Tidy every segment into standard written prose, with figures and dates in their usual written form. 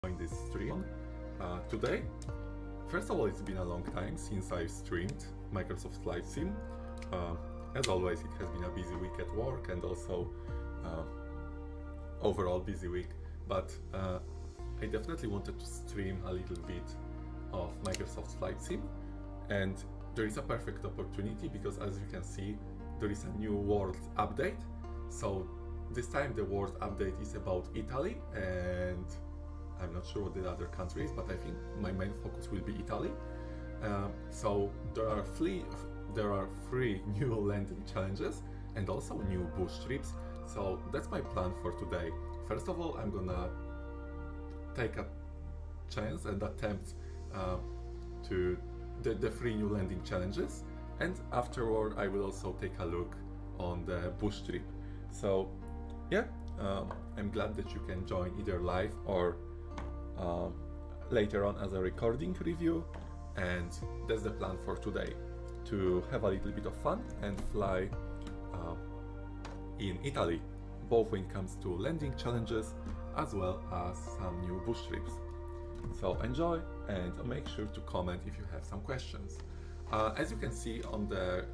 join this stream today. First of all, it's been a long time since I've streamed Microsoft Flight Sim. As always, it has been a busy week at work and also overall busy week, but I definitely wanted to stream a little bit of Microsoft Flight Sim, and there is a perfect opportunity because, as you can see, there is a new Word Update. So this time the Word Update is about Italy, and I'm not sure what the other country is, but I think my main focus will be Italy. So there are three new landing challenges and also new bush trips. So that's my plan for today. First of all, I'm gonna take a chance and attempt to the three new landing challenges, and afterward I will also take a look on the bush trip. So yeah, I'm glad that you can join either live or later on as a recording review, and that's the plan for today, to have a little bit of fun and fly in Italy, both when it comes to landing challenges as well as some new bush trips. So enjoy and make sure to comment if you have some questions. As you can see on the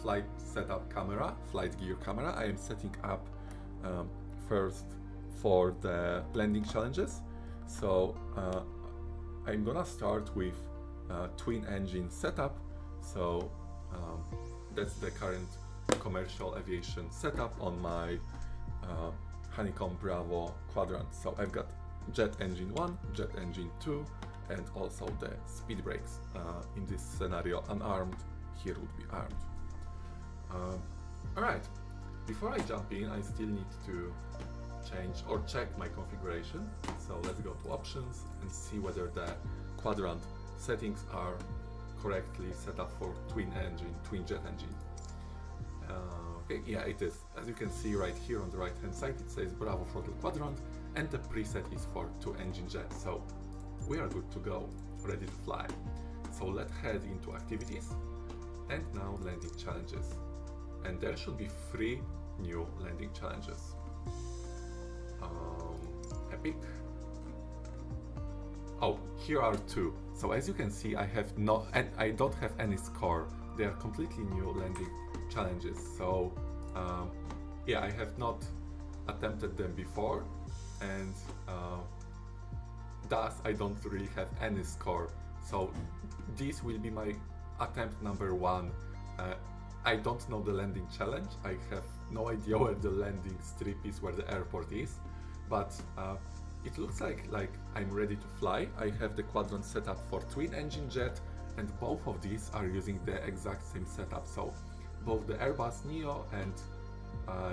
flight setup camera, flight gear camera, I am setting up first for the landing challenges. So I'm gonna start with twin engine setup. So that's the current commercial aviation setup on my Honeycomb Bravo quadrant. So I've got jet engine 1, jet engine 2, and also the speed brakes. In this scenario, unarmed, here would be armed. Alright, before I jump in, I still need to change or check my configuration. So let's go to options and see whether the quadrant settings are correctly set up for twin jet engine. Okay, yeah, it is. As you can see right here on the right hand side, it says Bravo throttle quadrant, and the preset is for 2-engine jet. So we are good to go, ready to fly. So let's head into activities and now landing challenges. And there should be 3 new landing challenges. Epic. Oh, here are 2. So as you can see, I don't have any score. They are completely new landing challenges. So yeah, I have not attempted them before, and thus I don't really have any score. So this will be my attempt number 1. I don't know the landing challenge. I have no idea where the landing strip is, where the airport is, but it looks like I'm ready to fly. I have the quadrant set up for twin engine jet, and both of these are using the exact same setup. So both the Airbus Neo and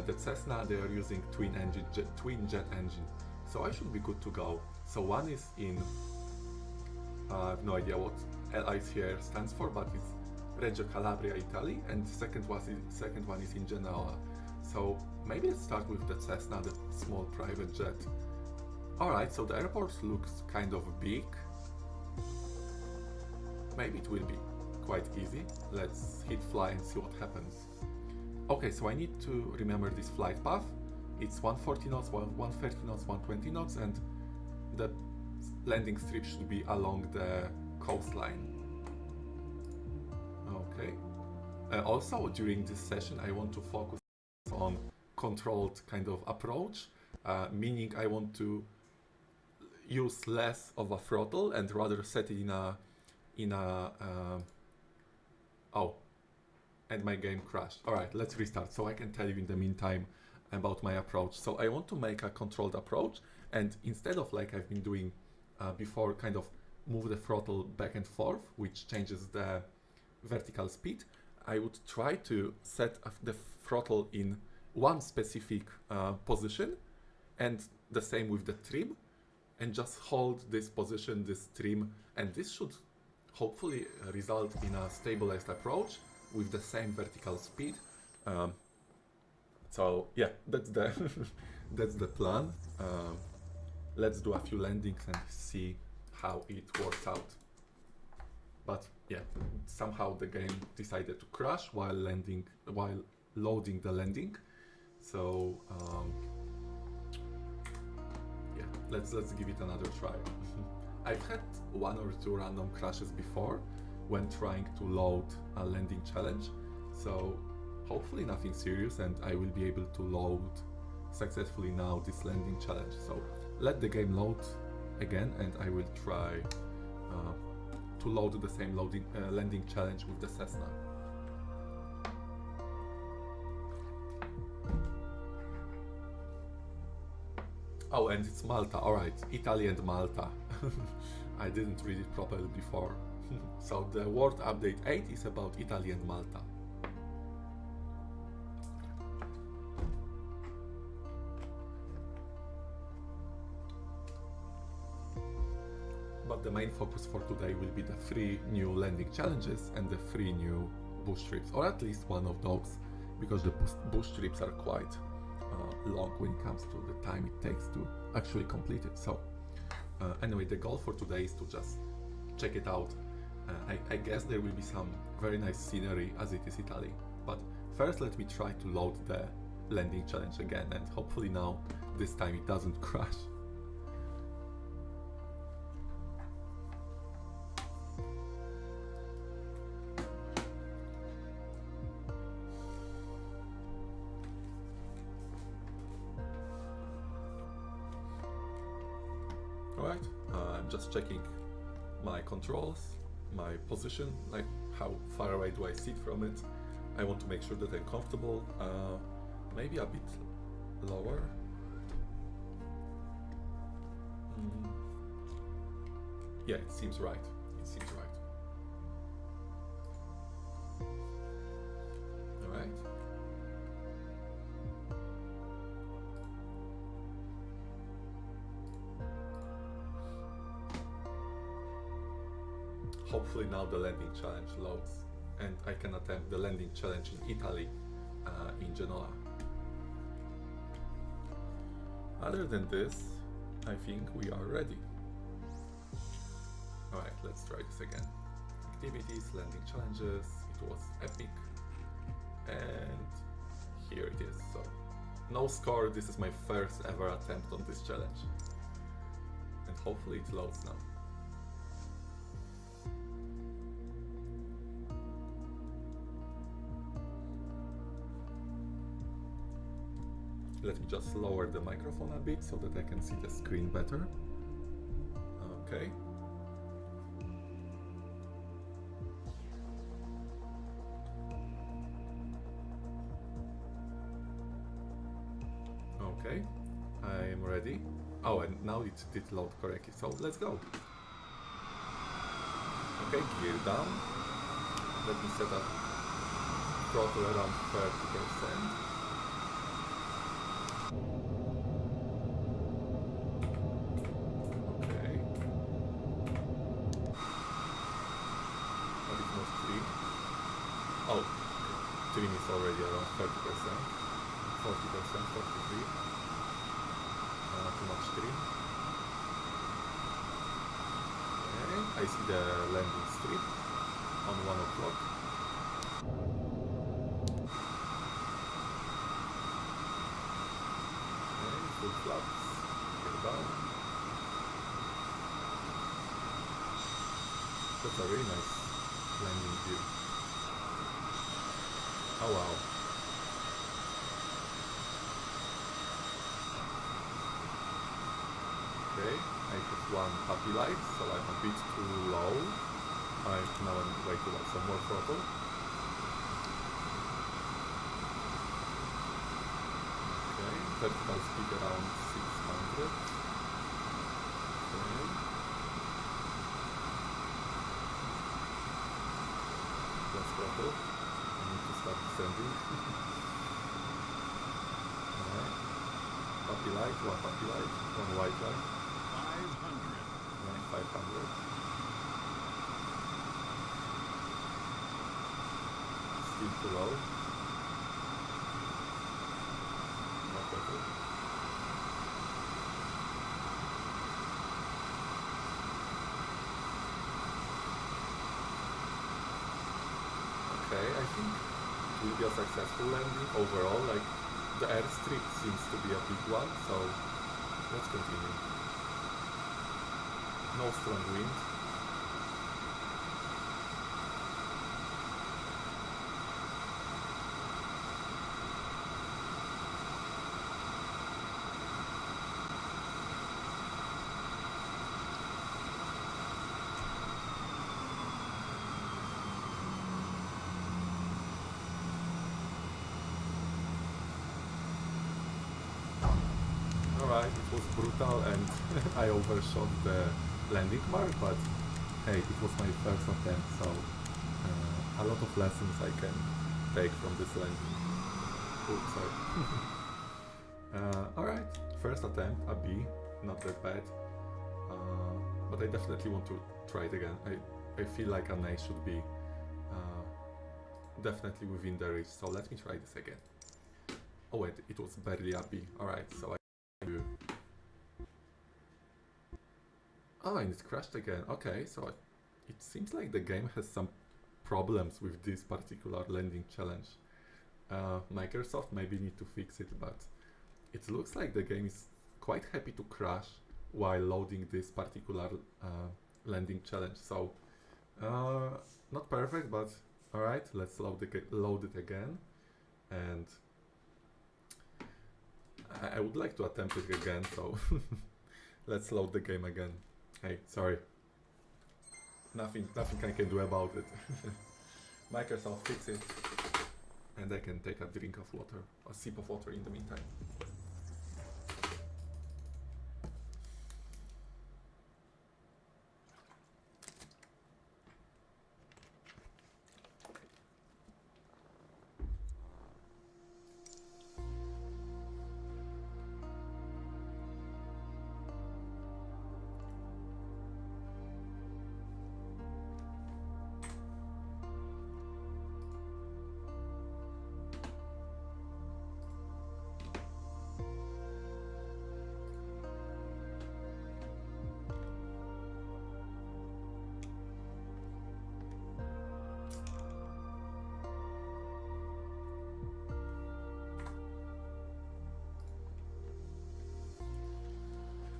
the Cessna, they are using twin jet engine. So I should be good to go. So one is in, I have no idea what LIC here stands for, but it's Reggio Calabria, Italy, and the second one is in Genoa. So maybe let's start with the Cessna, the small private jet. Alright, so the airport looks kind of big. Maybe it will be quite easy. Let's hit fly and see what happens. Okay, so I need to remember this flight path. It's 140 knots, 130 knots, 120 knots, and the landing strip should be along the coastline. Okay. Also, during this session, I want to focus on controlled kind of approach, meaning I want to use less of a throttle and rather set it oh, and my game crashed. All right, let's restart so I can tell you in the meantime about my approach. So I want to make a controlled approach, and instead of like I've been doing before, kind of move the throttle back and forth, which changes the vertical speed, I would try to set the throttle in one specific position, and the same with the trim, and just hold this position, this trim, and this should hopefully result in a stabilized approach with the same vertical speed. So yeah, that's the that's the plan. Let's do a few landings and see how it works out. But yeah, somehow the game decided to crash while loading the landing. So yeah, let's give it another try. I've had 1 or 2 random crashes before when trying to load a landing challenge, so hopefully nothing serious and I will be able to load successfully now this landing challenge. So let the game load again and I will try to load the same landing challenge with the Cessna. Oh, and it's Malta, alright, Italy and Malta. I didn't read it properly before. So the Word Update VIII is about Italy and Malta. But the main focus for today will be the 3 new landing challenges and the 3 new bush trips, or at least one of those, because the bush trips are quite long when it comes to the time it takes to actually complete it. So anyway, the goal for today is to just check it out. I guess there will be some very nice scenery as it is Italy, but first let me try to load the landing challenge again, and hopefully now this time it doesn't crash. Alright, I'm just checking my controls, my position, like how far away do I sit from it. I want to make sure that I'm comfortable, maybe a bit lower. Yeah, it seems right, it seems right. Alright. Hopefully now the landing challenge loads and I can attempt the landing challenge in Italy, in Genoa. Other than this, I think we are ready. Alright, let's try this again. Activities, landing challenges, it was epic. And here it is. So, no score, this is my first ever attempt on this challenge. And hopefully it loads now. Let me just lower the microphone a bit so that I can see the screen better. Okay. Okay, I am ready. Oh, and now it did load correctly, so let's go. Okay, gear down. Let me set up throttle around 30%. Oh, trim is already around 30%, 40%, 43%. Too much trim. Okay, I see the landing strip on 1 o'clock. Okay, full flaps, get down. That's a really nice landing view. Oh wow. Okay, I hit 1 puppy light, so I'm a bit too low. Now I'm way too low, so more throttle. Okay, vertical speed around 600. Okay. Plus throttle. Start descending. Alright. Puppy light, 1 puppy light, 1 white light. 500. Right, 500. Still too low. Not better. Okay, I think will be a successful landing overall. Like the airstrip seems to be a big one, so let's continue. no strong wind. Alright, it was brutal and I overshot the landing mark, but hey, it was my first attempt, so a lot of lessons I can take from this landing. Oops, sorry. Alright, first attempt, a B, not that bad, but I definitely want to try it again. I feel like an A should be definitely within the reach, so let me try this again. Oh wait, it was barely a B. Alright, so I do. Oh, and it crashed again. Okay, so it seems like the game has some problems with this particular landing challenge. Microsoft maybe need to fix it, but it looks like the game is quite happy to crash while loading this particular landing challenge. So not perfect, but alright, let's load it again. And I would like to attempt it again, so let's load the game again. Hey, sorry. Nothing I can do about it. Microsoft, fix it. And I can take a drink of water, a sip of water in the meantime.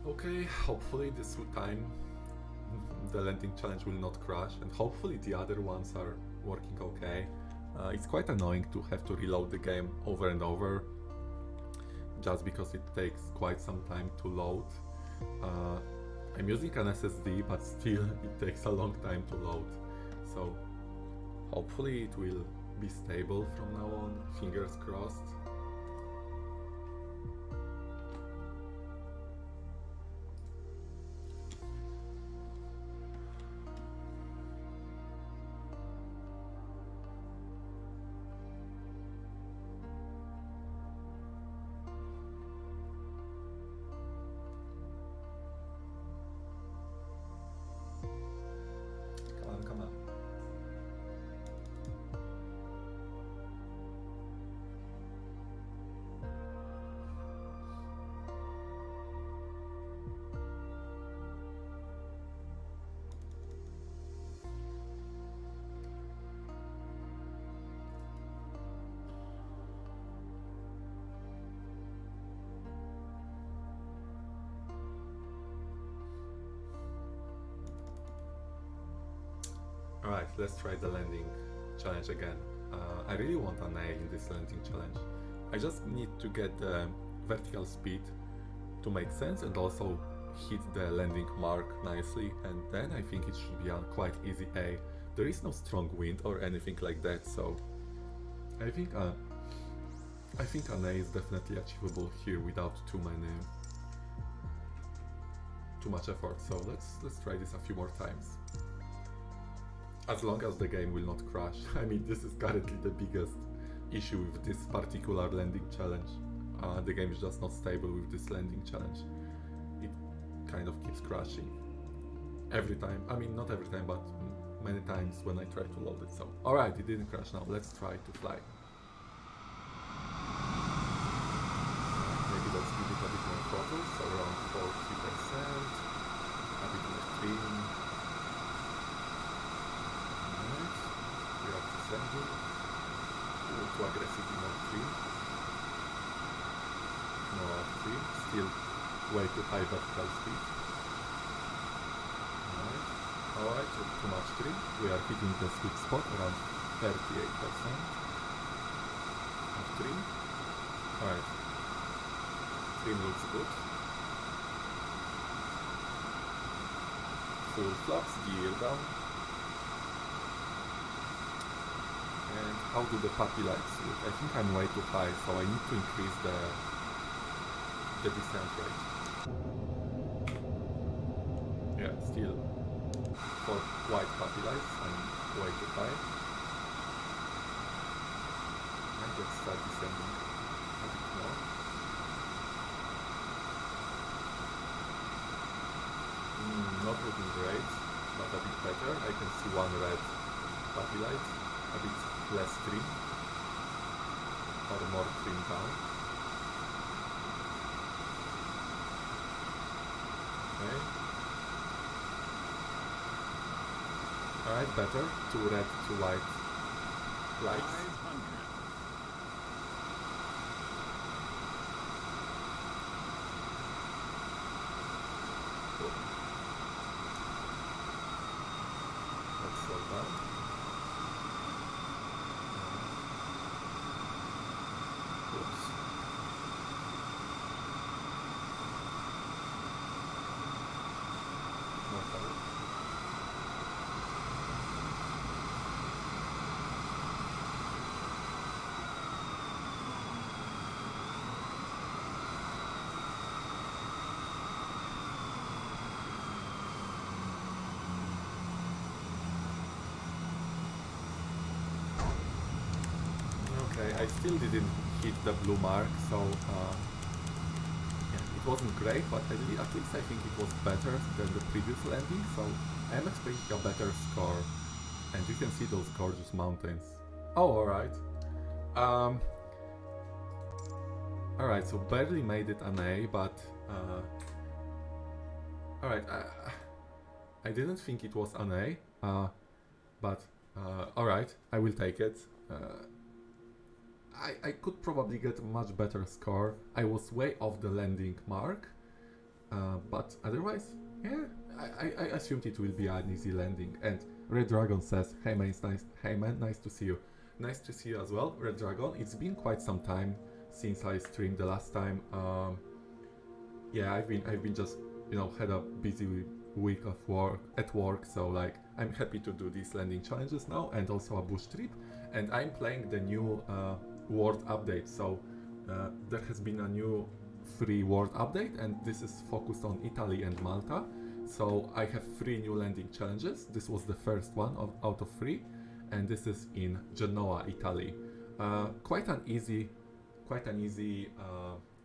Okay, hopefully this time the landing challenge will not crash, and hopefully the other ones are working okay. It's quite annoying to have to reload the game over and over just because it takes quite some time to load. I'm using an SSD, but still it takes a long time to load. So hopefully it will be stable from now on, fingers crossed. Come on. Alright, let's try the landing challenge again. I really want an A in this landing challenge. I just need to get the vertical speed to make sense and also hit the landing mark nicely, and then I think it should be a quite easy A. There is no strong wind or anything like that, so I think an A is definitely achievable here without too much effort. So let's try this a few more times. As long as the game will not crash. I mean, this is currently the biggest issue with this particular landing challenge. The game is just not stable with this landing challenge. It kind of keeps crashing every time. I mean, not every time, but many times when I try to load it. So, alright, it didn't crash now. Let's try to fly. Maybe let's give it a bit more throttle, so around 40%, a bit more trim. We are descending. Too aggressive, more trim. No trim, still way too high vertical speed. Alright, so too much trim. We are hitting the sweet spot around 38% of trim. Alright, trim looks good. Full flaps, gear down. And how do the puppy lights look? I think I'm way too high, so I need to increase the descent rate. Yeah, still for white puppy lights, I'm way too high. And let's start descending a bit more. Not looking great, but a bit better. I can see one red puppy light, a bit less trim, or more trim down. Okay. Alright, better. Two red, two white lights. 500. Cool. Let's slow down. Oops. More power. Okay, I still didn't hit the blue mark, so yeah, it wasn't great, but at least I think it was better than the previous landing, so I'm expecting a better score. And you can see those gorgeous mountains. Oh, alright. Alright, so barely made it an A, but alright, I didn't think it was an A, but alright, I will take it. I could probably get a much better score. I was way off the landing mark, but otherwise, yeah, I assumed it will be an easy landing. And Red Dragon says, "Hey man, it's nice. Hey man, nice to see you. Nice to see you as well, Red Dragon. It's been quite some time since I streamed the last time. Yeah, I've been just had a busy week of work, so like I'm happy to do these landing challenges now and also a bush trip. And I'm playing the new Word Update, so there has been a new free Word Update, and this is focused on Italy and Malta. So I have 3 new landing challenges. This was the first one out of 3, and this is in Genoa, Italy. Quite an easy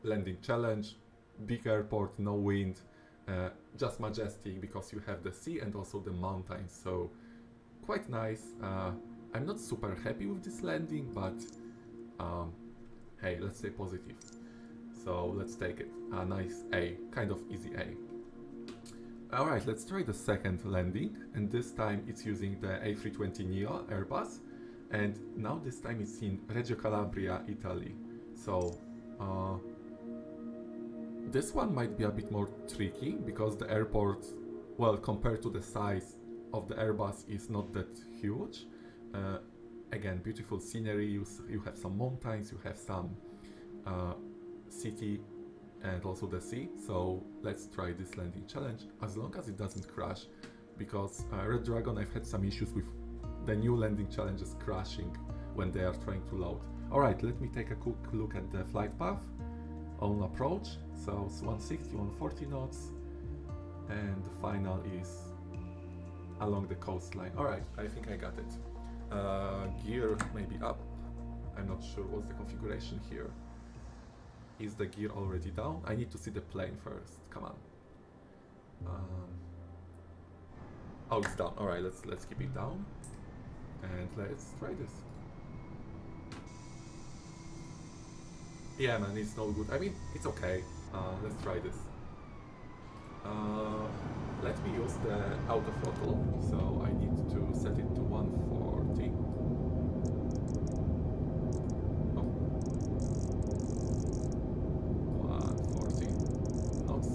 landing challenge. Big airport, no wind, just majestic because you have the sea and also the mountains. So quite nice. I'm not super happy with this landing, but hey, let's stay positive. So let's take it. A nice A, kind of easy A. Alright, let's try the second landing, and this time it's using the A320neo Airbus, and now this time it's in Reggio Calabria, Italy. So this one might be a bit more tricky because the airport, well, compared to the size of the Airbus, is not that huge. Again, beautiful scenery, you have some mountains, you have some city and also the sea. So let's try this landing challenge, as long as it doesn't crash, because Red Dragon, I've had some issues with the new landing challenges crashing when they are trying to load. Alright, let me take a quick look at the flight path on approach. So it's 160, 140 knots, and the final is along the coastline. Alright, I think I got it. Gear maybe up. I'm not sure what's the configuration here. Is the gear already down? I need to see the plane first. Come on. Oh, it's down. All right, let's keep it down, and let's try this. Yeah, man, it's no good. I mean, it's okay. Let's try this. Let me use the autothrottle. So I need to set it to 140. Oh. 140 knots.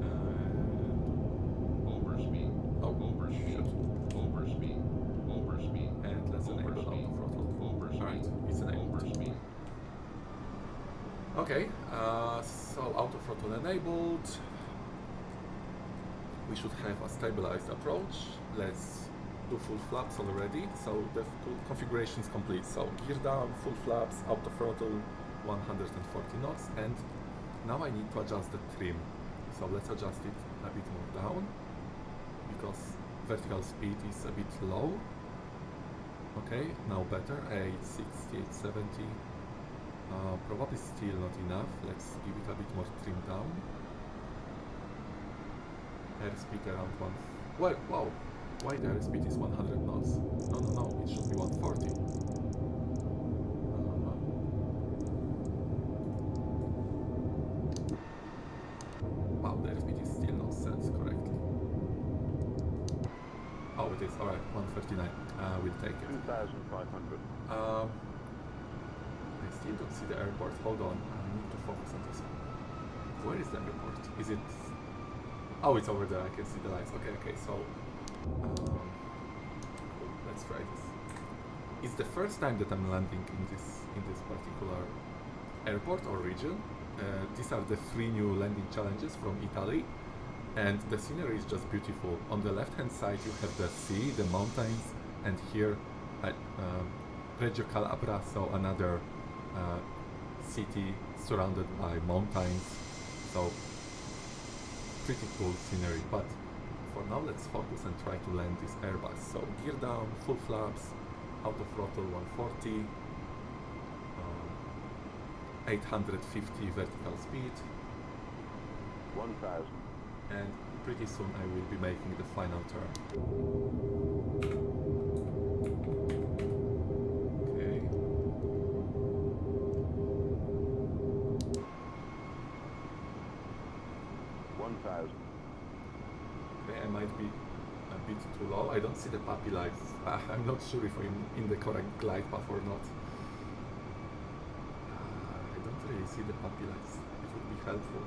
And And let's enable auto throttle. Alright, it's enabled. Okay, so auto throttle enabled. We should have a stabilized approach. Let's do full flaps already. So the configuration is complete. So gear down, full flaps, auto throttle, 140 knots. And now I need to adjust the trim. So let's adjust it a bit more down, because vertical speed is a bit low. Okay, now better, 860, 870. Probably still not enough. Let's give it a bit more trim down. Airspeed around 1. Well, wow, why the airspeed is 100 knots? No, it should be 140. Wow, the airspeed is still not set correctly. Oh, it is, alright, 139. We'll take it. 2,500. I still don't see the airport. Hold on, I need to focus on this. Where is the airport? Is it... Oh, it's over there. I can see the lights. Okay, so... cool. Let's try this. It's the first time that I'm landing in this particular airport or region. These are the 3 new landing challenges from Italy. And the scenery is just beautiful. On the left-hand side you have the sea, the mountains, and here Reggio Calabria, so another city surrounded by mountains. So pretty cool scenery. But for now let's focus and try to land this Airbus. So gear down, full flaps, auto throttle 140, 850 vertical speed. 1,000. And pretty soon I will be making the final turn. Okay. Okay, I might be a bit too low. I don't see the puppy lights. I'm not sure if I'm in the correct glide path or not. I don't really see the puppy lights. It would be helpful.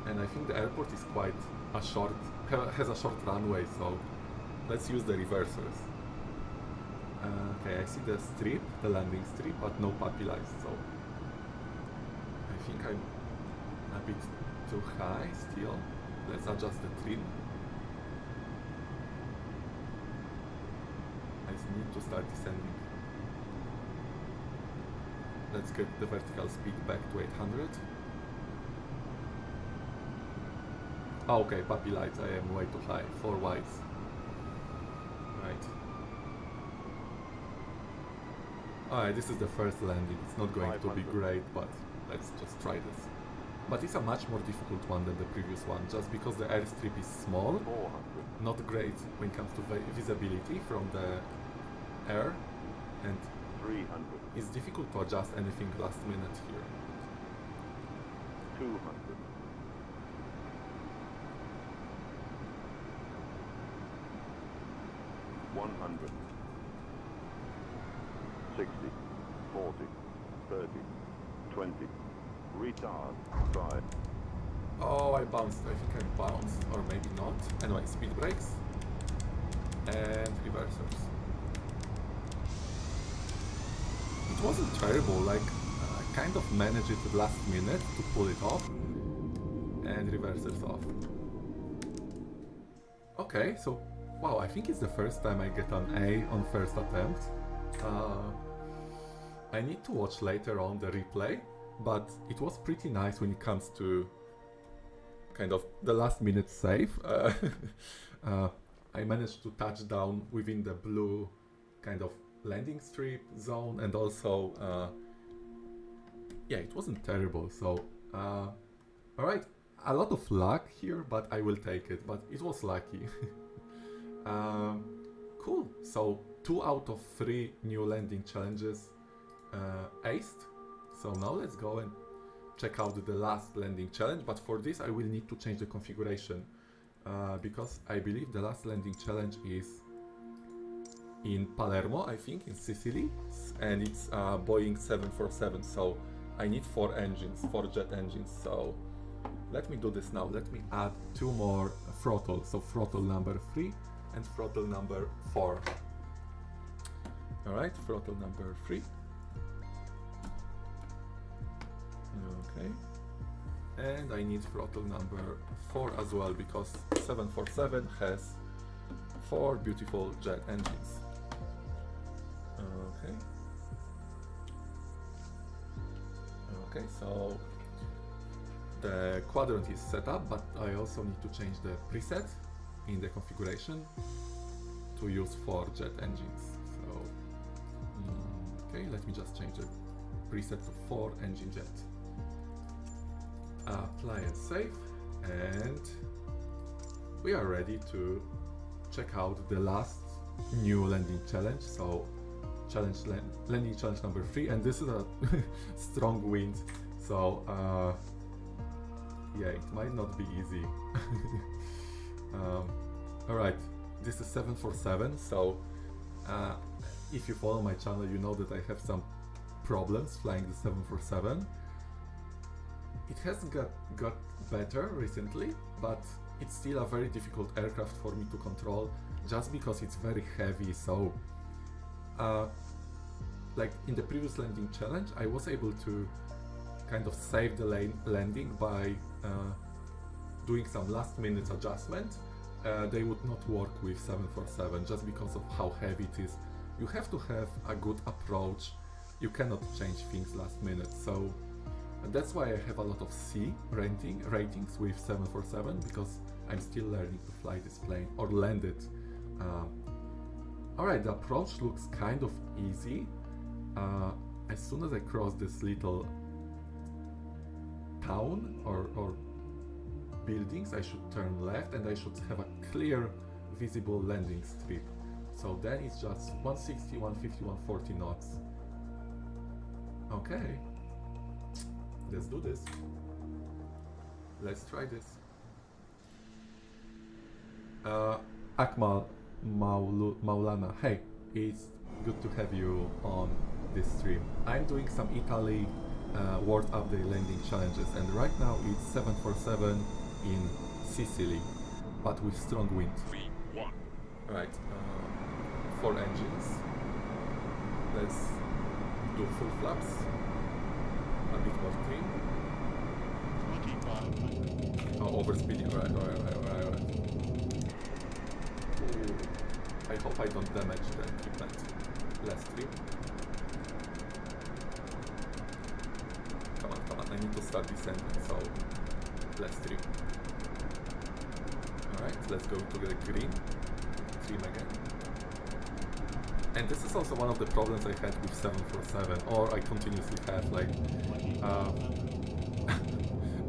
And I think the airport is quite a short, has a short runway, so let's use the reversers. Okay, I see the strip, the landing strip, but no puppy lights, so I think I'm a bit too high still. Let's adjust the trim. I need to start descending. Let's get the vertical speed back to 800. Oh, okay, puppy lights, I am way too high, 4 wides. Right. Alright, this is the first landing, it's not going to be great, but let's just try this. But it's a much more difficult one than the previous one, just because the airstrip is small, 400. not great when it comes to visibility from the air, and 300. it's difficult to adjust anything last minute here. 200. 100, 60, 40, 30, 20, retard, 5. Oh, I bounced. I think I bounced, or maybe not. Anyway, speed brakes and reversers. It wasn't terrible, like I kind of managed it at the last minute to pull it off, and reversers off. Okay, so wow, I think it's the first time I get an A on first attempt. I need to watch later on the replay, but it was pretty nice when it comes to kind of the last minute save. I managed to touch down within the blue kind of landing strip zone, and also yeah, it wasn't terrible. So alright, a lot of luck here, but I will take it, but it was lucky. Cool, so 2 out of 3 new landing challenges aced. So now let's go and check out the last landing challenge, but for this I will need to change the configuration because I believe the last landing challenge is in Palermo, I think, in Sicily, and it's Boeing 747, so I need 4 engines, 4 jet engines, so let me do this now. Let me add 2 more throttles. So throttle number 3 and throttle number 4. Alright, throttle number 3. Okay. And I need throttle number 4 as well, because 747 has 4 beautiful jet engines. Okay. Okay, so the quadrant is set up, but I also need to change the preset in the configuration to use 4 jet engines. So, okay, let me just change the preset to 4 engine jet. Apply and save, and we are ready to check out the last new landing challenge. So landing challenge number 3, and this is a strong wind, so yeah, it might not be easy. Alright, this is 747, so if you follow my channel, you know that I have some problems flying the 747. It has got better recently, but it's still a very difficult aircraft for me to control, just because it's very heavy. So like in the previous landing challenge, I was able to kind of save the landing by doing some last minute adjustment. They would not work with 747 just because of how heavy it is. You have to have a good approach. You cannot change things last minute. So that's why I have a lot of C ratings with 747, because I'm still learning to fly this plane or land it. Alright, the approach looks kind of easy. As soon as I cross this little town or buildings, I should turn left and I should have a clear visible landing strip. So then it's just 160, 150, 140 knots. Okay, let's do this. Let's try this. Akmal Maulana, hey, it's good to have you on this stream. I'm doing some Italy Word Update landing challenges, and right now it's 747 in Sicily, but with strong wind. 3, 1. Right, 4 engines. Let's do full flaps, a bit more trim. 2500. Oh, overspeeding, right. Ooh, I hope I don't damage the equipment. Less trim. Come on, I need to start descending, so less trim. Alright, let's go to the green. Trim again. And this is also one of the problems I had with 747, or I continuously have, like,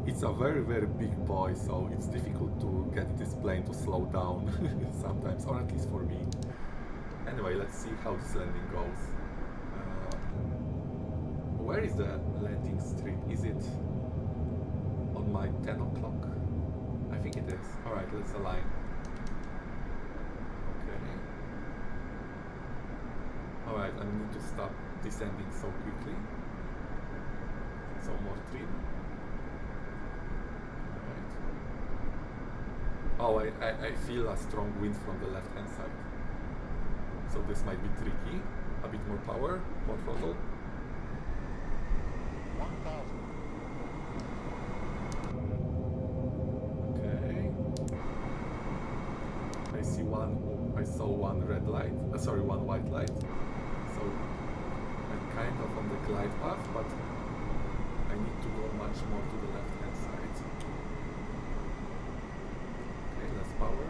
it's a very big boy, so it's difficult to get this plane to slow down sometimes, or at least for me. Anyway, let's see how this landing goes. Where is the landing strip? Is it on my 10 o'clock? I think it is. Alright, let's align. Okay. Alright, I need to stop descending so quickly. So more trim. Oh, I feel a strong wind from the left hand side. So this might be tricky. A bit more power, more throttle. 1000. Okay. I saw one red light, one white light. So I'm kind of on the glide path, but I need to go much more to the left hand side. Okay, less power.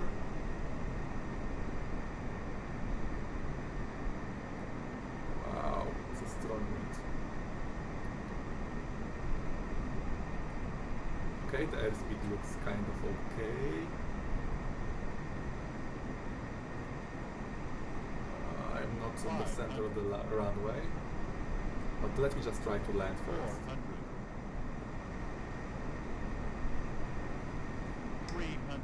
Wow, it's a strong wind. Okay, the airspeed looks kind of okay. I'm not on the center of the runway, but let me just try to land first. 400. 300.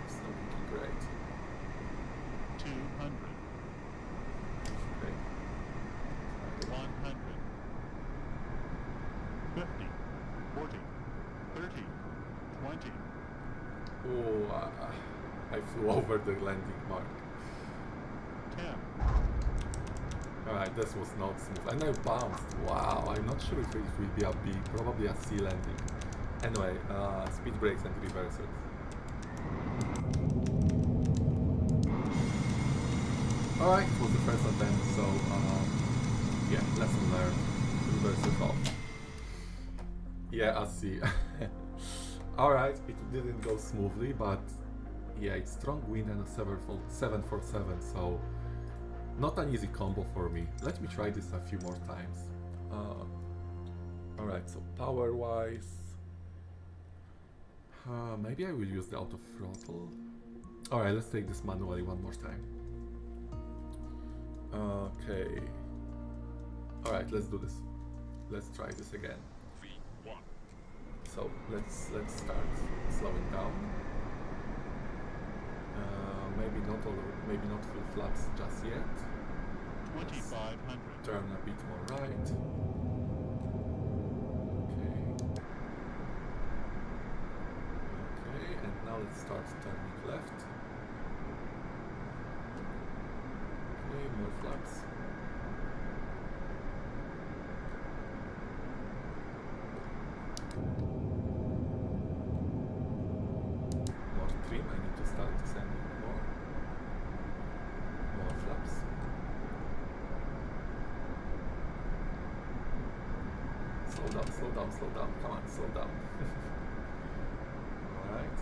It's not looking great. 200. Okay. 100. 50. 30, 20, Oh, I flew over the landing mark. 10, Alright, this was not smooth. And I bounced. Wow, I'm not sure if it will be a B, probably a C landing. Anyway, speed brakes and reversers. Alright, it was the first attempt, so yeah, lesson learned. Reversers off. Yeah, a C. Alright, it didn't go smoothly, but yeah, it's strong wind and a 747, so not an easy combo for me. Let me try this a few more times. Alright, so power-wise, maybe I will use the auto throttle. Alright, let's take this manually one more time. Okay. Alright, let's do this. Let's try this again. V1, So let's start slowing down. Maybe not full flaps just yet. 2500, Turn a bit more right. Okay. Okay, and now let's start turning left. Okay, more flaps. More trim, I need to start descending more. More flaps. Slow down, come on, slow down. Alright.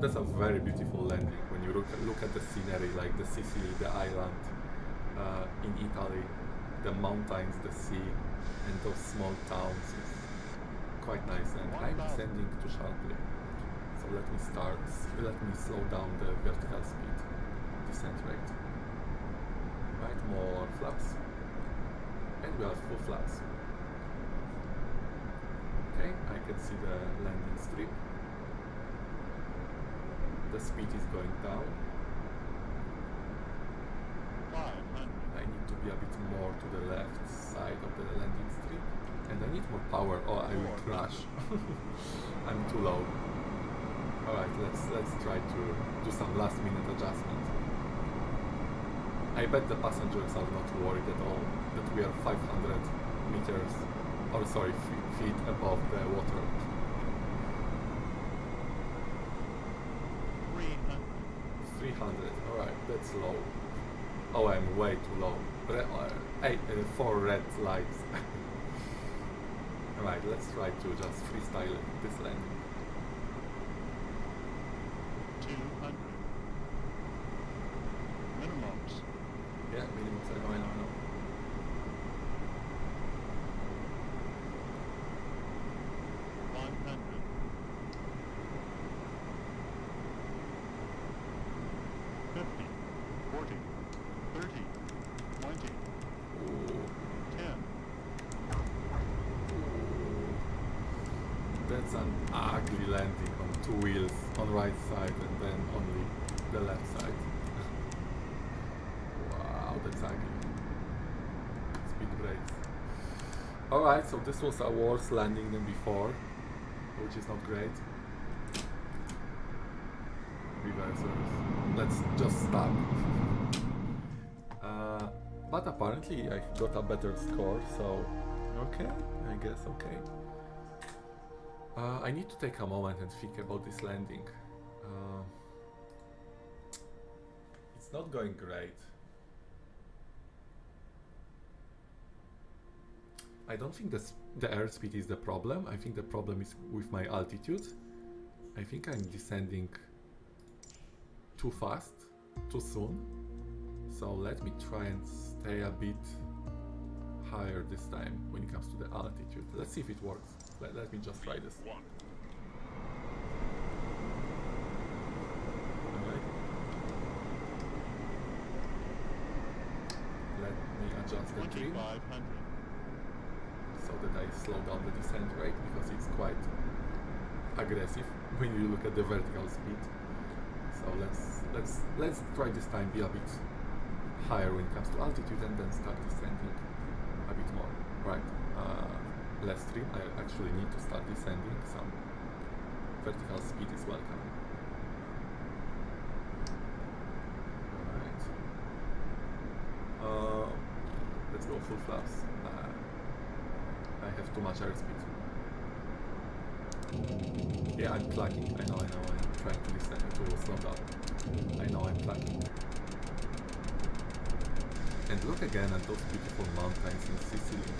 That's a very beautiful landing when you look at the scenery, like the Sicily, the island in Italy, the mountains, the sea, and those small towns. It's quite nice, and I'm descending too sharply. So let me slow down the vertical speed, descent rate. Right, more flaps. And we have full flaps. Okay, I can see the landing strip. The speed is going down. 500, I need to be a bit more to the left side of the landing strip. And I need more power or I will crash. I'm too low. Alright, let's try to do some last minute adjustment. I bet the passengers are not worried at all that we are 500 meters, or sorry, feet above the water. 300, 300, alright, that's low. Oh, I'm way too low. 4 red lights. Alright, let's try to just freestyle this landing. 200, minimums, Yeah, minimum, I know. 100, 50, 40, 30, 20, Ooh. 10, That's an ugly landing on 2 wheels on right side and then only the left side. Wow, that's ugly. Speed brakes. Alright, so this was a worse landing than before, which is not great. Reversers. Let's just stop. But apparently I got a better score, so okay, I guess okay. I need to take a moment and think about this landing. It's not going great. I don't think the airspeed is the problem. I think the problem is with my altitude. I think I'm descending too fast, too soon. So let me try and stay a bit higher this time when it comes to the altitude. Let's see if it works. Let me just try this. V1, Alright. Let me adjust the trim 2500, so that I slow down the descent rate because it's quite aggressive when you look at the vertical speed. So let's try this time be a bit higher when it comes to altitude and then start descending a bit more. Right. last trim, I actually need to start descending. Some vertical speed is welcome. Alright. Let's go full flaps. I have too much airspeed. Yeah, I'm clacking. I know. I'm trying to descend to slow down. I know I'm clacking. And look again at those beautiful mountains in Sicily.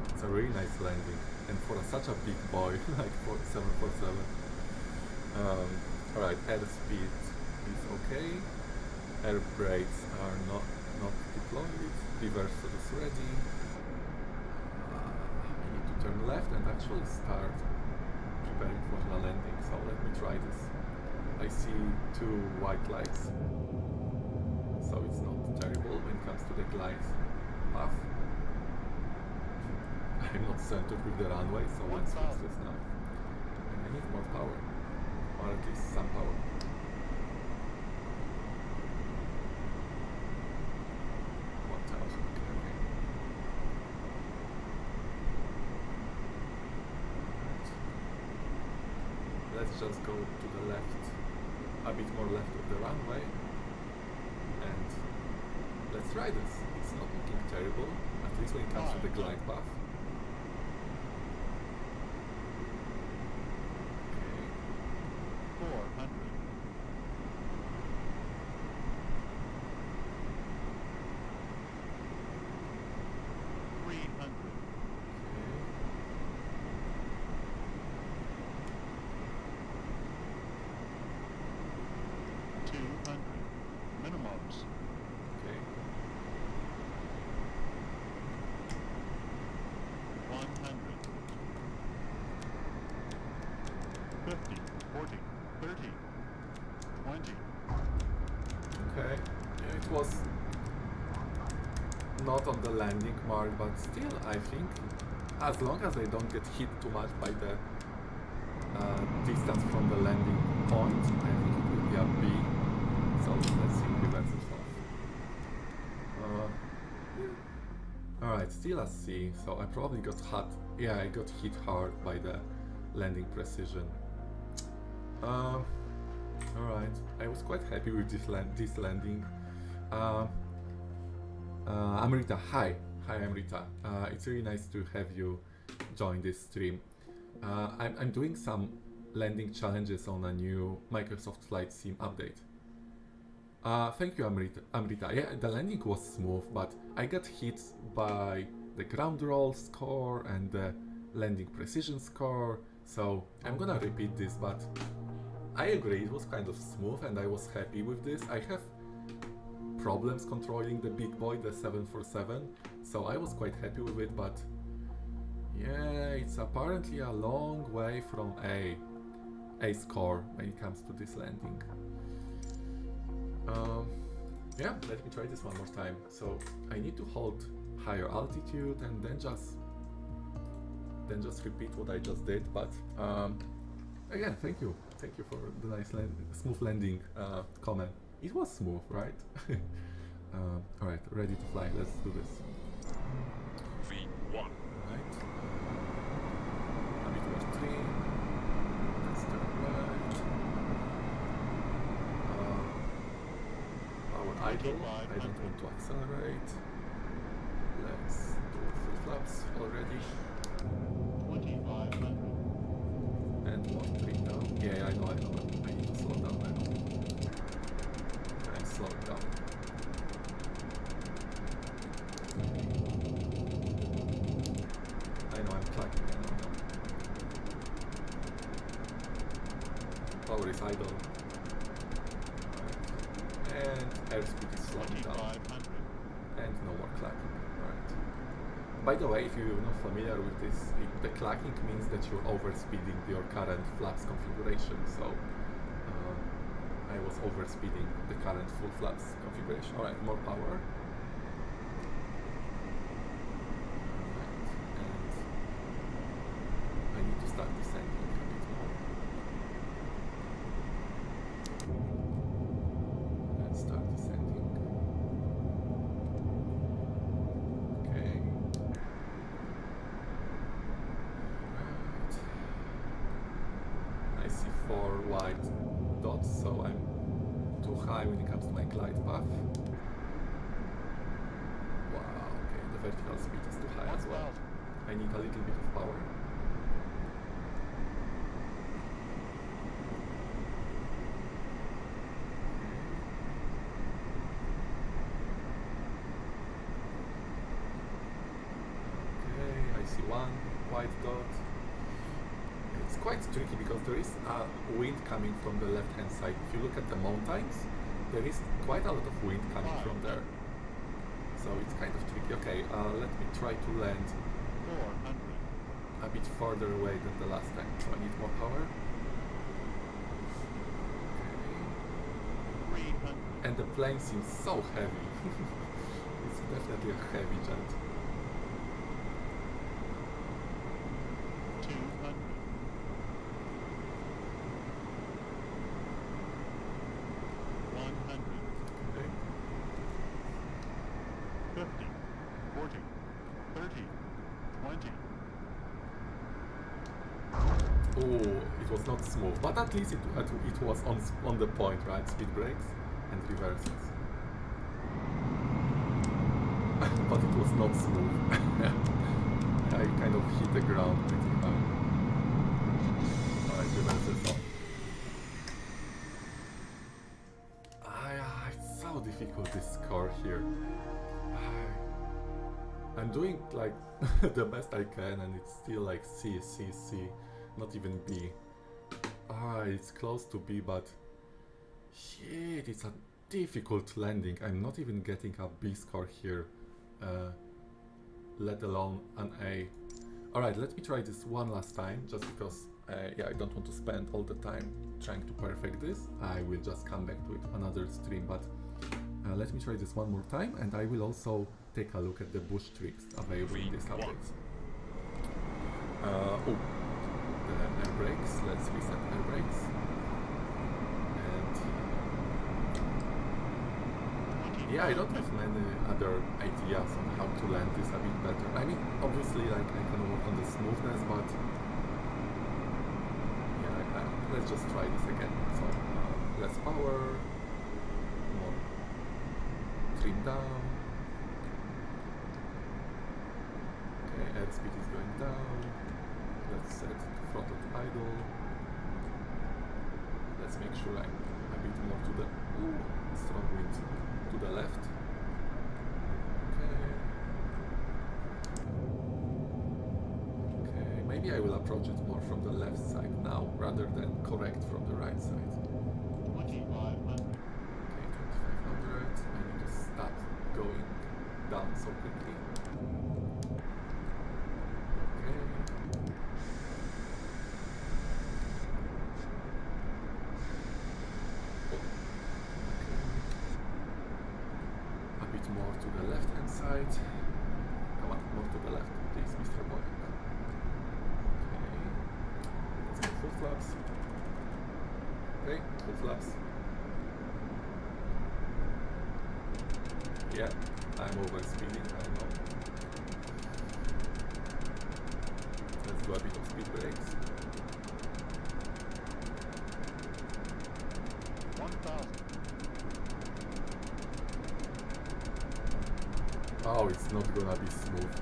It's a really nice landing. And for such a big boy, like 747. Alright, airspeed is okay. Air brakes are not deployed. Reversal is ready. I need to turn left and actually start preparing for the landing. So let me try this. I see 2 white lights. So it's not terrible when it comes to the glide path. I'm not centered with the runway, so let's fix this now. And I need more power, or at least some power. Let's just go to the left, a bit more left of the runway, and let's try this. It's not looking terrible, at least when it comes to the glide path. Okay. 400. 300. 200. Minimums. Okay. 100. 50. 40. 30. 20. Okay. Yeah, it was not on the landing mark, but still, I think, as long as I don't get hit too much by the distance from the landing point, I think it will be a B. So let's see if that's off. Alright, still a C, so I probably got hot. Yeah, I got hit hard by the landing precision. Alright, I was quite happy with this landing. Amrita, hi Amrita. It's really nice to have you join this stream. I'm doing some landing challenges on a new Microsoft Flight Sim update. Thank you, Amrita. Yeah, the landing was smooth, but I got hit by the ground roll score and the landing precision score, so I'm gonna repeat this, but I agree, it was kind of smooth and I was happy with this. I have problems controlling the big boy, the 747, so I was quite happy with it, but yeah, it's apparently a long way from a score when it comes to this landing. Yeah, let me try this one more time. So I need to hold higher altitude and then just repeat what I just did. But again, thank you for the nice smooth landing comment. It was smooth, right? All right, ready to fly. Let's do this. V1. Right. A bit more trim. Let's turn right. Power idle. I don't want to accelerate. Let's do full flaps already. 2500. And more trim now. Yeah, I know. I need to slow down. I know. And slow it down. I know I'm clacking. I know. Power is idle. And airspeed is slowing down. 2500. And no more clacking. Alright. By the way, if you're not familiar with this, the clacking means that you're overspeeding your current flaps configuration. So I was overspeeding the current full flaps configuration. Alright, more power. And I need to start descending a bit more. Let's start descending. Okay. 4 white dots, so I'm too high when it comes to my glide path. Wow, okay, the vertical speed is too high as well. 1,000. I need a little bit of power. Okay, I see one white dot. It's quite tricky because there is a wind coming from the left hand side. If you look at the mountains, there is quite a lot of wind coming from there. So it's kind of tricky. Okay, let me try to land 400. a bit further away than the last time, so I need more power. Okay. 300. And the plane seems so heavy. It's definitely a heavy jet. 200. 100. Okay. 50. 40. 30. 20. Oh, it was not smooth, but at least it was on the point, right? Speed brakes and reverses. But it was not smooth. I kind of hit the ground pretty hard. Alright, reverses off. It's so difficult, this score here. I'm doing like the best I can, and it's still like C, C, C, not even B. It's close to B, but shit, it's a difficult landing. I'm not even getting a B score here, let alone an A. Alright, let me try this one last time, just because I don't want to spend all the time trying to perfect this. I will just come back to it another stream, but let me try this one more time, and I will also take a look at the bush tricks available in this update. The air brakes, let's reset air brakes. And yeah, I don't have many other ideas on how to land this a bit better. I mean, obviously, like, I can work on the smoothness, but yeah, let's just try this again. So, less power, more trim down. Okay, airspeed is going down. Let's set throttle to idle. Let's make sure I'm a bit more to the strong wind to the left. Okay. Okay, maybe I will approach it more from the left side now rather than correct from the right side. 2,500. Okay, 2500. I need to stop going down so quickly. Okay. A bit more to the left hand side. Come on, more to the left, please, Mr. Boy. Okay. Let's go full flaps. Okay, full flaps. Yeah, I'm over speeding, I know. Let's do a bit of speed brakes. 1,000. Oh, it's not gonna be smooth.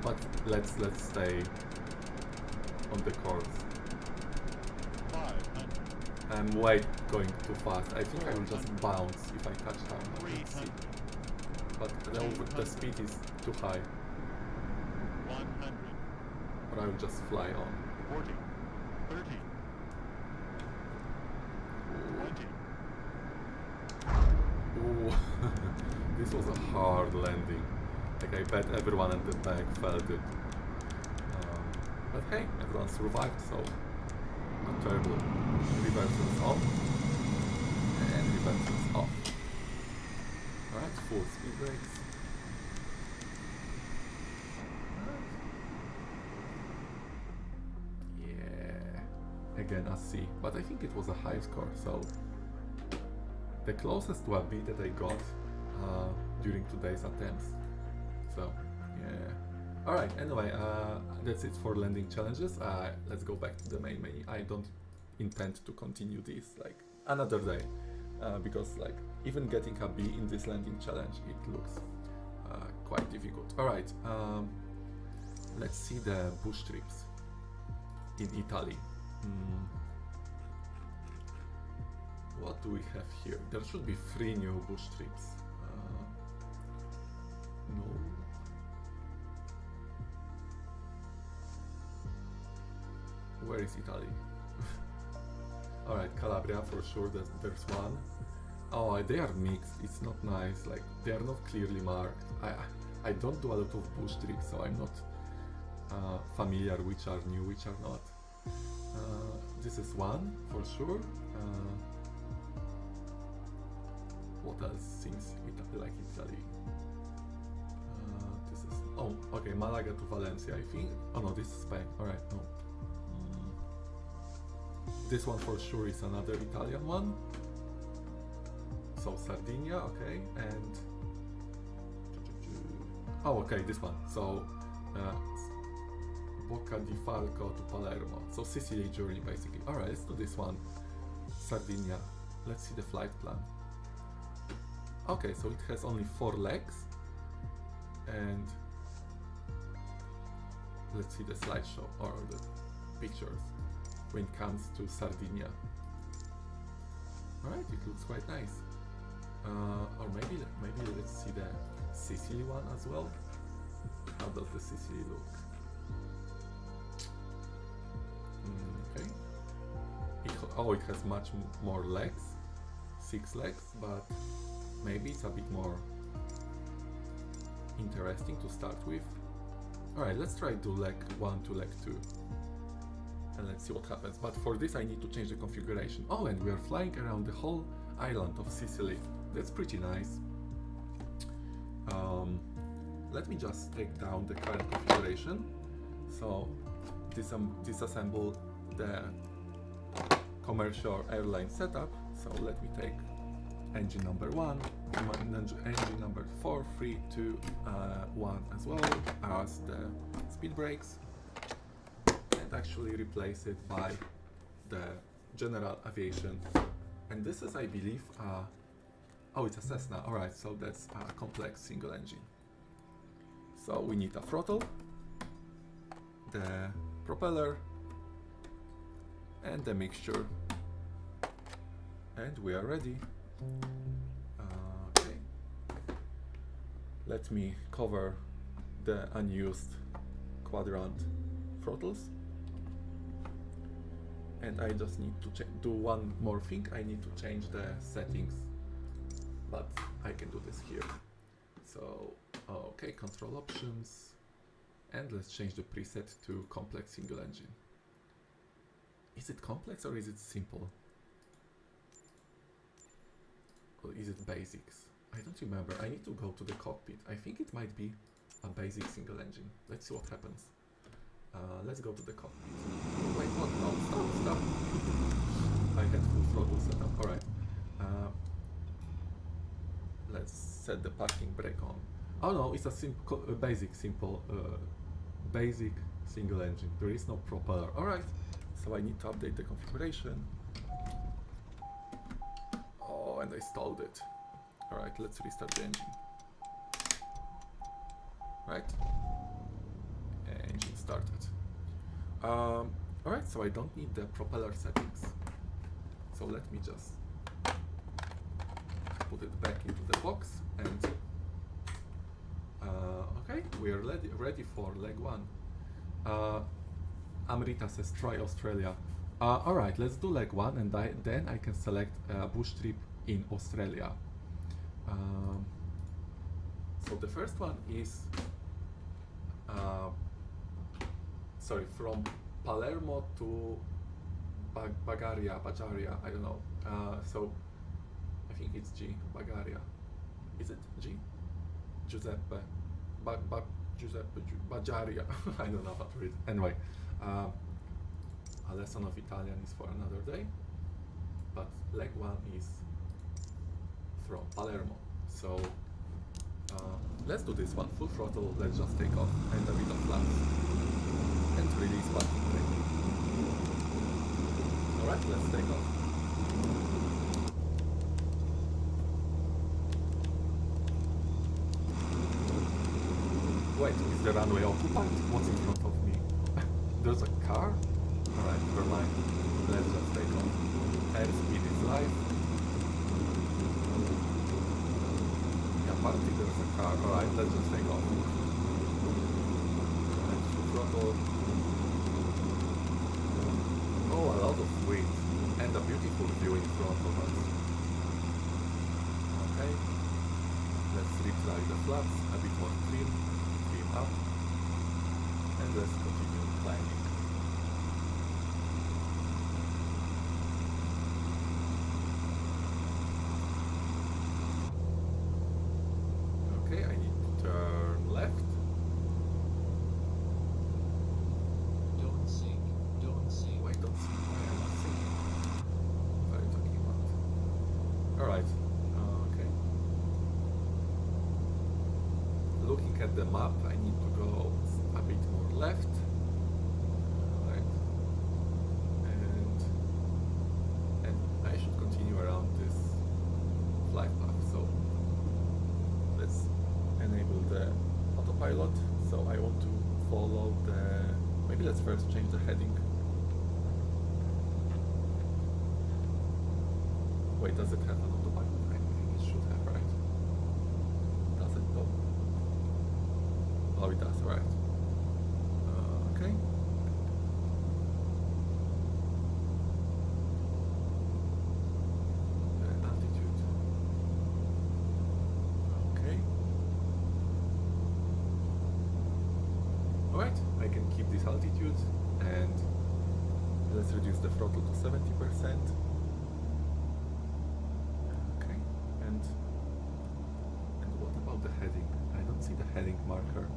But let's stay on the course. 500. I'm way going too fast. I think I will just bounce if I touch down. Let's see. 300. But the speed is too high, 100. or I will just fly on. 40. 30. 20. Ooh, this was a hard landing. Like, I bet everyone at the back felt it. But hey, everyone survived, so not terrible. Reversals on and reversals off. Alright, full speed brakes. Yeah, again a C, but I think it was a high score, so the closest to a B that I got during today's attempts. So yeah. Alright, anyway, that's it for landing challenges. Let's go back to the main menu. I don't intend to continue this like another day, because like even getting a B in this landing challenge, it looks quite difficult. All right, let's see the bush trips in Italy. What do we have here? There should be 3 new bush trips. No. Where is Italy? Alright, Calabria for sure, there's one. Oh, they are mixed, it's not nice, like they are not clearly marked. I don't do a lot of bush trips, so I'm not familiar which are new, which are not. This is one for sure. What else seems like Italy? This is, oh, okay, Malaga to Valencia, I think. Oh no, this is Spain. Alright, no. This one for sure is another Italian one. So Sardinia, okay, and oh, okay, this one. So Bocca di Falco to Palermo. So Sicily journey basically. Alright, let's do this one. Sardinia. Let's see the flight plan. Okay, so it has only 4 legs, and let's see the slideshow or the pictures when it comes to Sardinia. Alright, it looks quite nice. Or maybe let's see the Sicily one as well. How does the Sicily look? Okay. It has much more legs, 6 legs, but maybe it's a bit more interesting to start with. Alright, let's try to leg 1 to leg 2. And let's see what happens. But for this I need to change the configuration. Oh, and we are flying around the whole island of Sicily. That's pretty nice. Let me just take down the current configuration. So disassemble the commercial airline setup. So let me take engine number 1, engine number 4, 3, 2, 1 as well as the speed brakes, and actually replace it by the general aviation. And this is, I believe, oh, it's a Cessna. Alright, so that's a complex single engine. So we need a throttle, the propeller, and the mixture, and we are ready. Okay, let me cover the unused quadrant throttles, and I just need to do one more thing. I need to change the settings, but I can do this here. So okay, control options, and let's change the preset to complex single engine. Is it complex or is it simple? Or is it basics? I don't remember. I need to go to the cockpit. I think it might be a basic single engine. Let's see what happens. Let's go to the cockpit. Wait, what? No, stop. I had full throttle set up. Alright. Let's set the parking brake on. Oh no, it's a basic single engine. There is no propeller. Alright, so I need to update the configuration. Oh, and I stalled it. Alright, let's restart the engine. Right? Engine started. Alright, so I don't need the propeller settings. So let me just put it back into the box, and okay, we are ready for leg 1. Amrita says try Australia. Alright, let's do leg 1, and then I can select a bush trip in Australia. So the first one is from Palermo to Bagaria, I don't know. So I think it's G, Bagaria. Is it G? Giuseppe, Bagaria. I don't know how to read. Anyway, a lesson of Italian is for another day. But leg 1 is from Palermo. So let's do this one. Full throttle. Let's just take off and a bit of flaps and release parking brake. Alright. Alright, let's take off. Wait, is the runway occupied? What's in front of me? There's a car? Alright, never mind. Let's just take off. Airspeed is live. Yeah, apparently there's a car. Alright, let's just take off. Alright, full throttle. Oh, a lot of wind. And a beautiful view in front of us. Okay. Let's retry the flaps. A bit more trim. Trim up. And let's continue climbing. Okay, I need to turn left. Don't sink. Don't sink. Wait, don't see why I'm not sinking. What are you talking about? Alright, okay. Looking at the map, I need to go a bit more left. Right. And I should continue around this flight path. So let's enable the autopilot. So I want to follow the... Maybe let's first change the heading. Wait, does it have an autopilot? I think it should have, right? Does it though? Oh, it does, right. Okay. The altitude. Okay. Alright, I can keep this altitude and let's reduce the throttle to 70%. Okay, and what about the heading? I don't see the heading marker.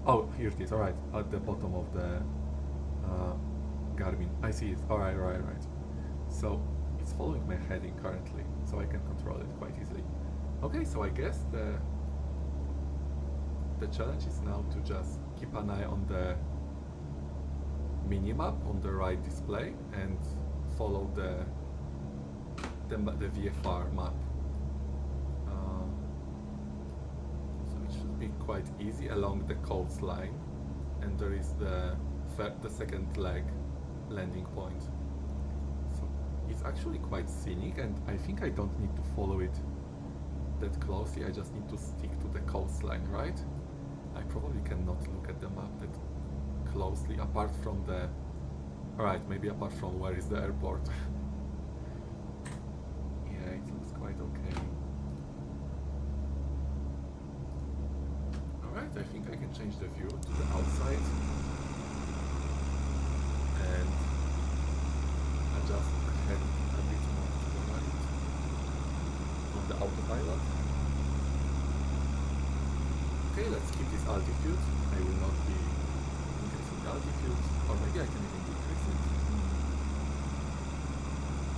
Oh, here it is, alright, at the bottom of the Garmin. I see it, alright. So, it's following my heading currently, so I can control it quite easily. Okay, so I guess the challenge is now to just keep an eye on the minimap on the right display and follow the VFR map. So it should be quite easy along the coastline, and there is the second leg landing point. So it's actually quite scenic, and I think I don't need to follow it that closely. I just need to stick to the coastline, right? I probably cannot look at the map that closely, apart from the... Alright, maybe apart from where is the airport. Yeah, it looks quite okay. Alright, I think I can change the view to the outside. And adjust the head a bit more to the right on the autopilot. Okay, let's keep this altitude. I will not be increasing the altitude, or maybe I can even decrease it.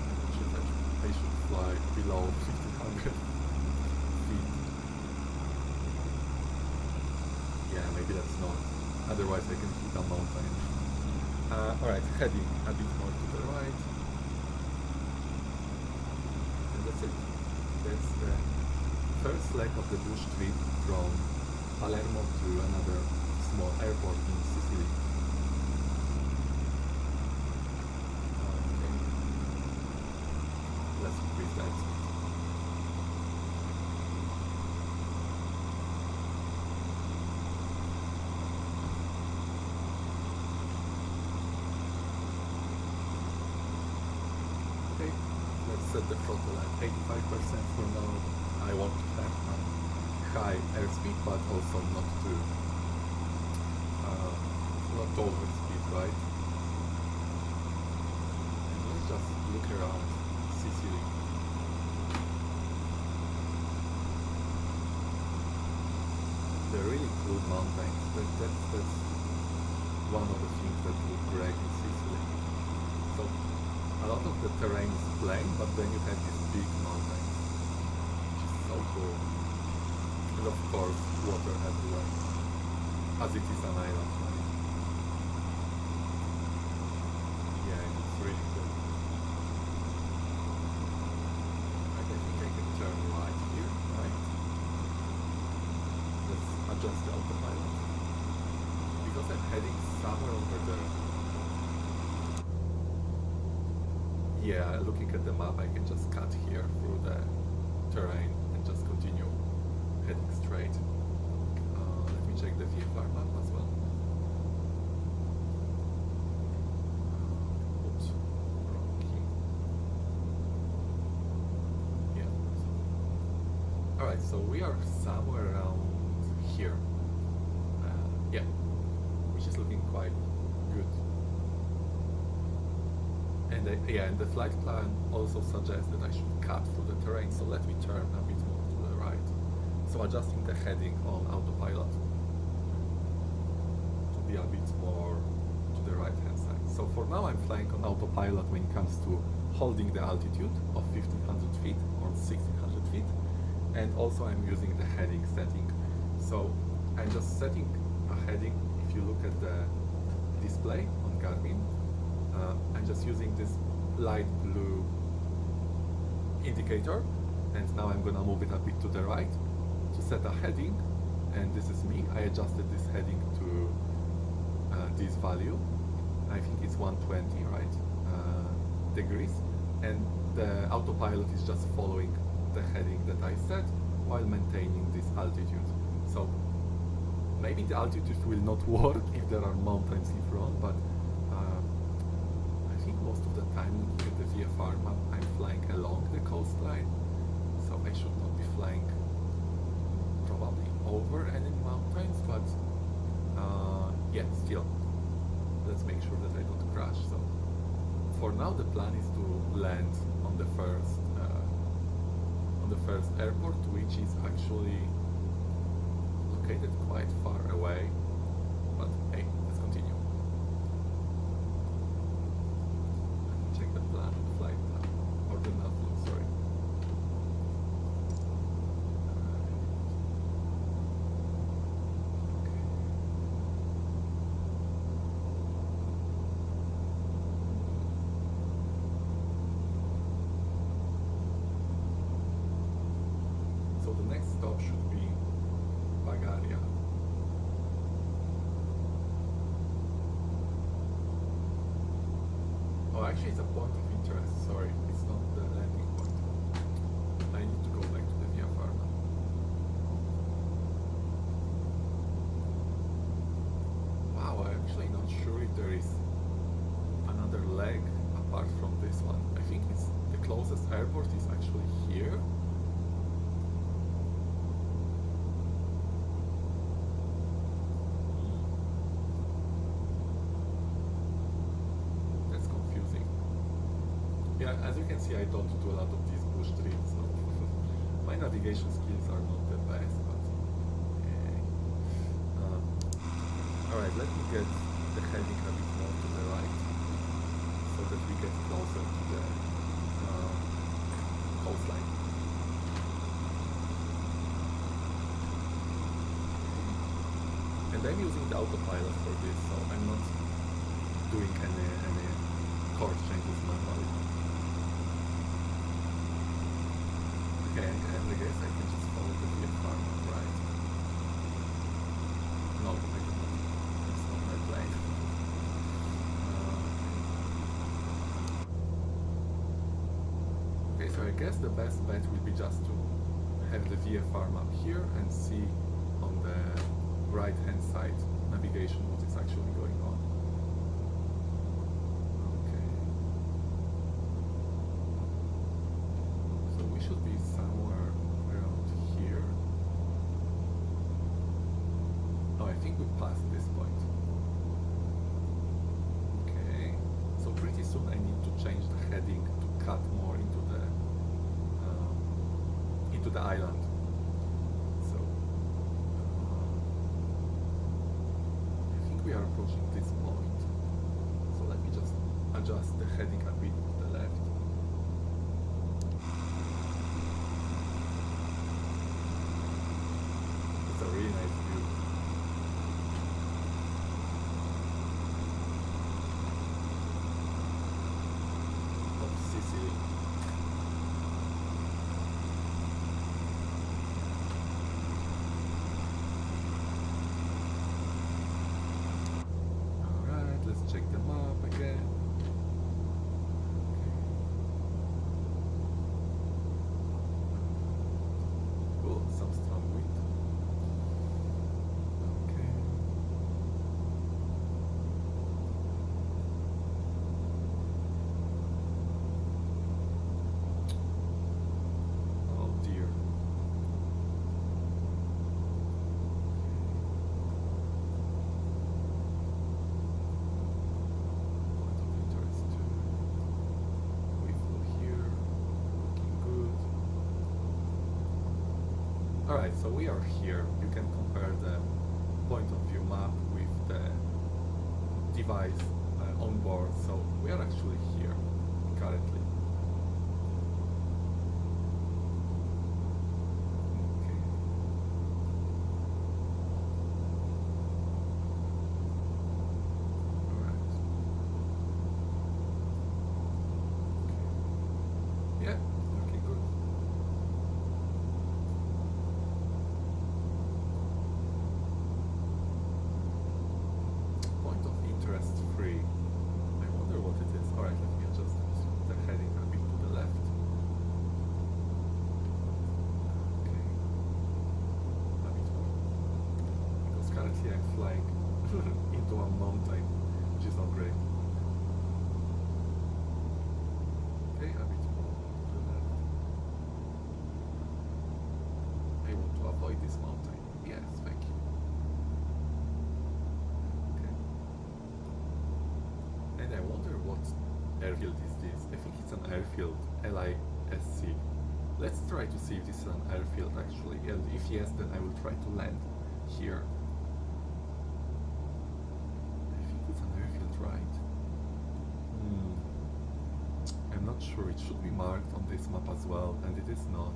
I'm not sure that I should fly below 1500 feet. Yeah, maybe that's not. Otherwise I can hit a mountain. Alright, heading a bit more to the right. And that's it. That's the first leg of the bush trip from Palermo to another small airport in Sicily. Okay. Let's increase that speed. Okay, let's set the throttle at 85% for now. I want to have high airspeed, but also not to overspeed, right? And let's just look around Sicily. They're really cool mountains. That's one of the things that look great in Sicily. So a lot of the terrain is plain, but then you have these big mountains, which is so cool. And of course, water everywhere, as it is an island, right? Yeah, it's really cool. heading somewhere over there. Yeah, looking at the map, I can just cut here through the terrain and just continue heading straight. Let me check the VFR map as well. Oops, wrong key. Yeah. Alright, so we are somewhere around here. Yeah, which is looking quite good. And and the flight plan also suggests that I should cut through the terrain, so let me turn a bit more to the right. So adjusting the heading on autopilot to be a bit more to the right hand side. So for now I'm flying on autopilot when it comes to holding the altitude of 1500 feet or 1600 feet, and also I'm using the heading setting. So I'm just setting a heading. If you look at the display on Garmin, I'm just using this light blue indicator, and now I'm gonna move it a bit to the right to set a heading, and this is me. I adjusted this heading to this value. I think it's 120, right, degrees, and the autopilot is just following the heading that I set while maintaining this altitude. So maybe the altitude will not work if there are mountains in front, but I think most of the time looking at the VFR map, I'm flying along the coastline, so I should not be flying probably over any mountains, but yeah, still, let's make sure that I don't crash. So for now the plan is to land on the first airport, which is actually located quite far away, but hey, let's continue. Let me check the plan, the flight plan, or the nav, sorry. So the next stop should be Bagaria. Oh, actually it's a point of interest, sorry, it's not the landing point. I need to go back to the VFR now. Wow, I'm actually not sure if there is another leg apart from this one. I think it's the closest airport is actually here. Yeah, as you can see, I don't do a lot of these bush trips, so my navigation skills are not the best, but alright, let me get the heading a bit more to the right, so that we get closer to the coastline. And I'm using the autopilot for this, so I'm not doing any course changes manually. Okay, and I guess I can just follow the VFR map, right? No, I cannot. That's not my plane. Okay, so I guess the best bet will be just to have the VFR map here and see on the right hand side navigation what is actually going on. Should be somewhere around here. Oh, I think we passed this point. Okay, so pretty soon I need to change the heading to cut more into the island. So I think we are approaching this point. So let me just adjust the heading a bit to the left. It's a really nice view. Of Sicily. Alright, so we are here. You can compare the point of view map with the device on board. So we are actually here currently. Okay. Alright. Okay. Yeah, looking good. Point of interest free. I wonder what it is. Alright, let me adjust the heading a bit to the left. Okay. A bit more. Because currently I'm flying into a mountain, which is not great. Okay, a bit more to the left. I want to avoid this mountain. Yes, thank you. Okay. And I wonder what airfield is this. I think it's an airfield, LISC. Let's try to see if this is an airfield actually, and if yes, then I will try to land here. I think it's an airfield, right? I'm not sure. It should be marked on this map as well, and it is not.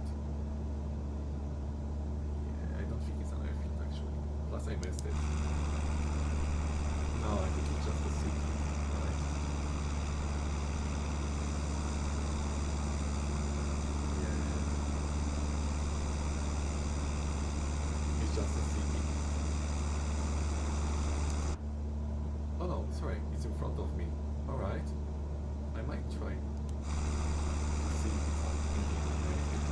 Yeah, I don't think it's an airfield actually. Plus I missed it. No, I think it's just a city. Right. Yeah. It's just a city. Oh no, sorry, it's in front of me. Alright. I might try to see if it's an airfield.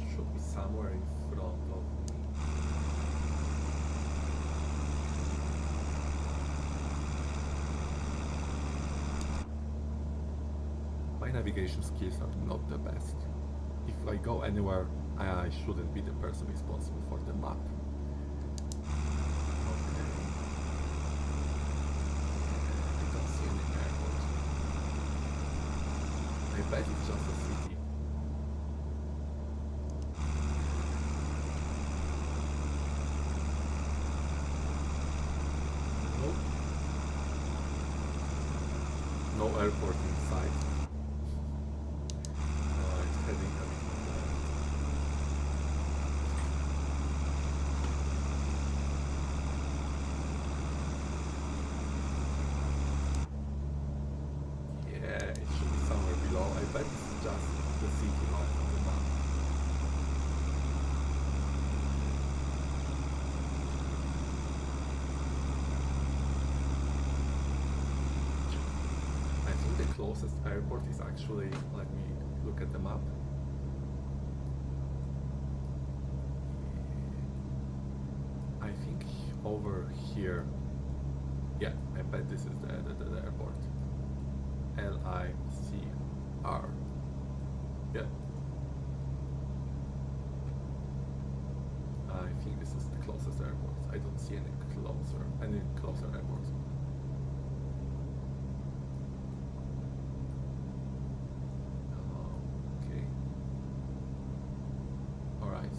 Should be somewhere in front of me. My navigation skills are not the best. If I go anywhere, I shouldn't be the person responsible for the map. Okay. I don't see any airport. I bet it's just a city. Nope. No airport in sight. It's heading a bit more left. Yeah, it should be somewhere below. I bet it's just the city marked on the map. I think the closest airport is actually, let me look at the map. I think over here. Yeah, I bet this is the airport. LICR. Yeah. I think this is the closest airport. I don't see any closer airports. Okay. Alright.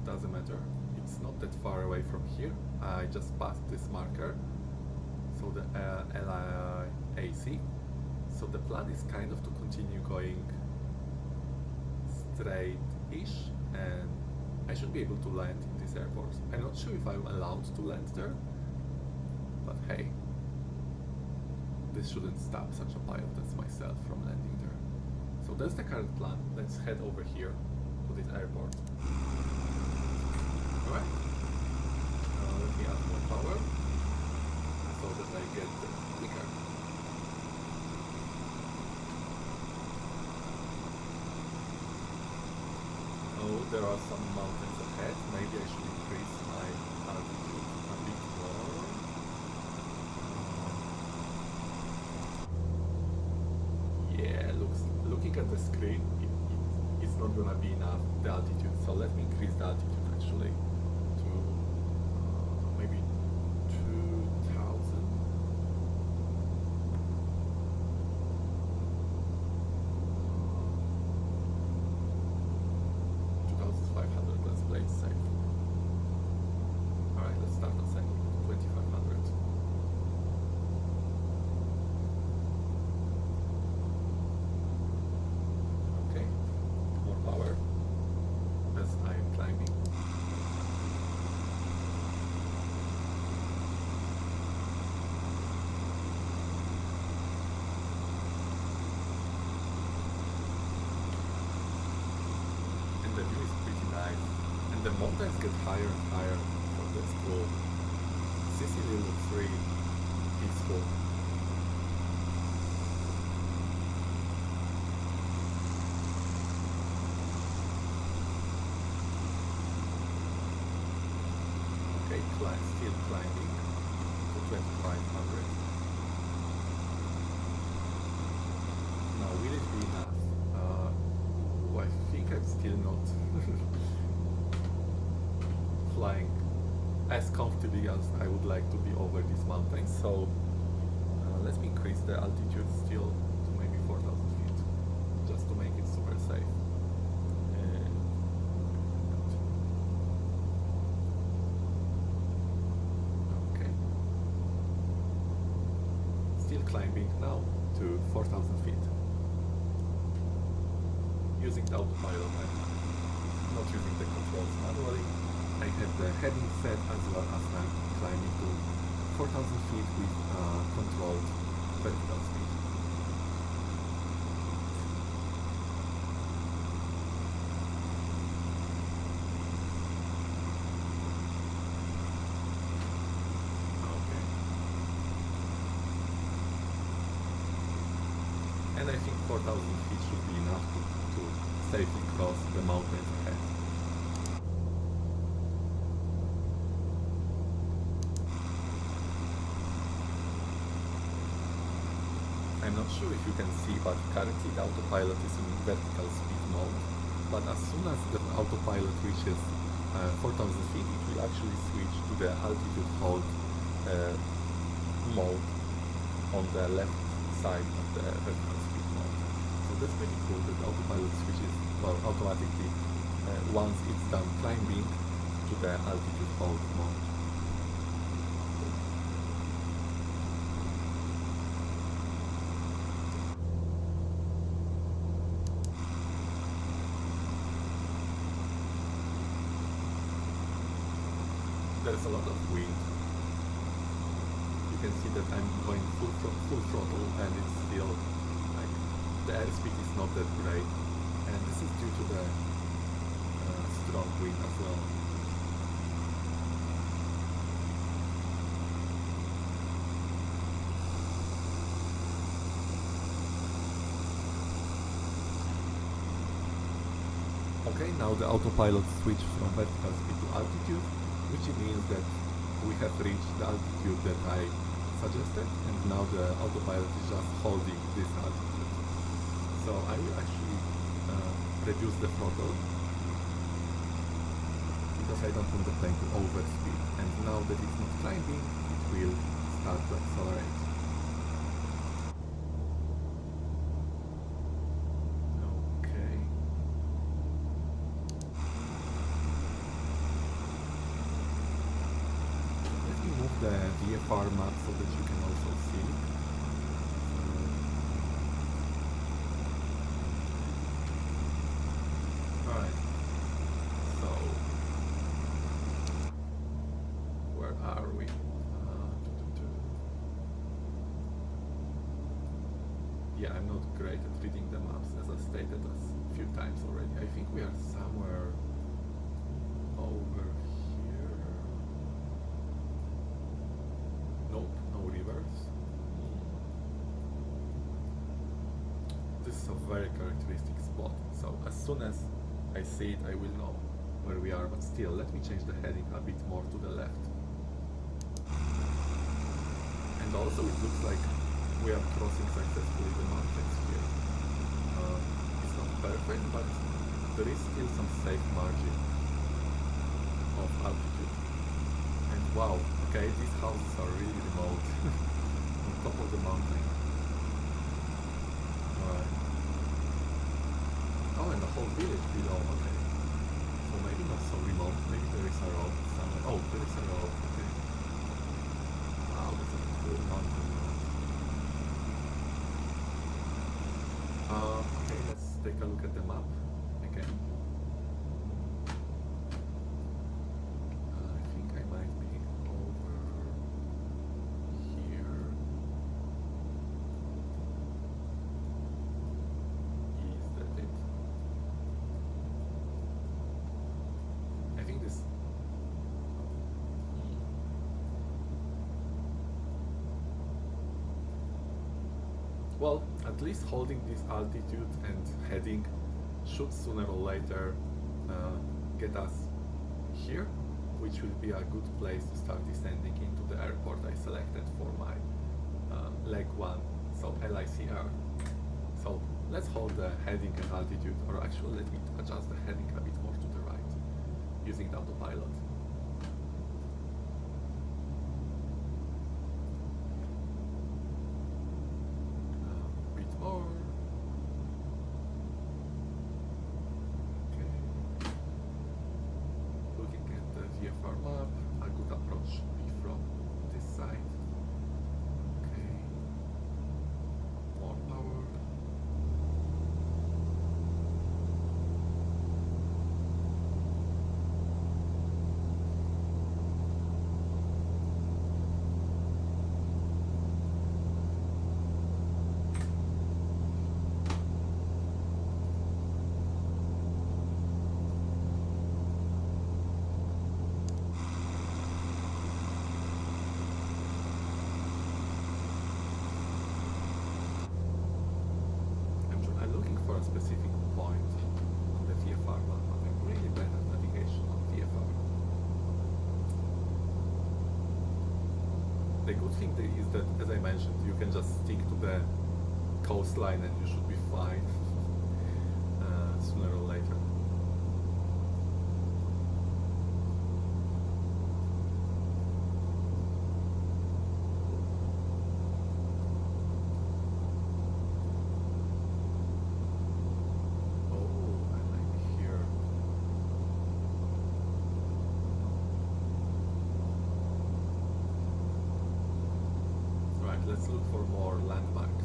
Doesn't matter. It's not that far away from here. I just passed this marker. So the LIAC. So the plan is kind of to continue going straight-ish, and I should be able to land in this airport. I'm not sure if I'm allowed to land there, but hey, this shouldn't stop such a pilot as myself from landing there. So that's the current plan. Let's head over here to this airport. Alright. Let me add more power so that I get quicker. Oh, there are some mountains ahead. Maybe I should increase my altitude a bit more. Yeah, looking at the screen, it's not gonna be enough, the altitude. So let me increase the altitude actually to maybe 2000. mountains get higher and higher, so that's cool. Sicily looks really peaceful. Okay, still climbing to 2500. Now, will it be enough? I think I'm still not flying as comfortably as I would like to be over these mountains, so let me increase the altitude still to maybe 4000 feet, just to make it super safe. Okay. Still climbing now to 4000 feet. Using the autopilot, I'm not using the controls manually. I have the heading set as well as I'm climbing to 4000 feet with controlled vertical speed. Okay. And I think 4000 feet should be enough to safely cross the mountains ahead. I'm not sure if you can see, but currently the autopilot is in vertical speed mode. But as soon as the autopilot reaches 4000 feet, it will actually switch to the altitude hold mode on the left side of the vertical speed mode. So that's pretty cool that the autopilot switches automatically once it's done climbing to the altitude hold mode. There's a lot of wind. You can see that I'm going full throttle and it's still like the airspeed is not that great, and this is due to the strong wind as well. Okay, now the autopilot switched from vertical speed to altitude, which means that we have reached the altitude that I suggested, and now the autopilot is just holding this altitude. So I will actually reduce the throttle because I don't want the plane to overspeed, and now that it's not climbing, it will start to accelerate. The VFR map so that you can also see. Alright, so where are we? Yeah, I'm not great at reading the maps, as I stated a few times already. I think we are somewhere over here. Nope, no rivers. This is a very characteristic spot, so as soon as I see it I will know where we are, but still, let me change the heading a bit more to the left. And also it looks like we are crossing successfully the mountains here. It's not perfect, but there is still some safe margin of altitude. And wow, okay, these houses are really remote on top of the mountain. Alright. Oh, and the whole village below, okay. So maybe not so remote, maybe there is a road somewhere. Oh, there is a road, okay. Wow, that's a cool mountain road. Okay, let's take a look at the map again. I think I might be over here. Is that it? I think this well, at least holding this altitude and heading should sooner or later get us here, which will be a good place to start descending into the airport I selected for my leg 1, so LICR. So let's hold the heading and altitude, or actually let me adjust the heading a bit more to the right using the autopilot. A bit more. Okay. Looking at the VFR map, a good approach should be from this side. Okay. More power. I'm looking for a specific point on the VFR map, but I'm really bad at navigation on VFR. The good thing is that, as I mentioned, you can just stick to the coastline and you should be fine sooner or later. Let's look for more landmarks.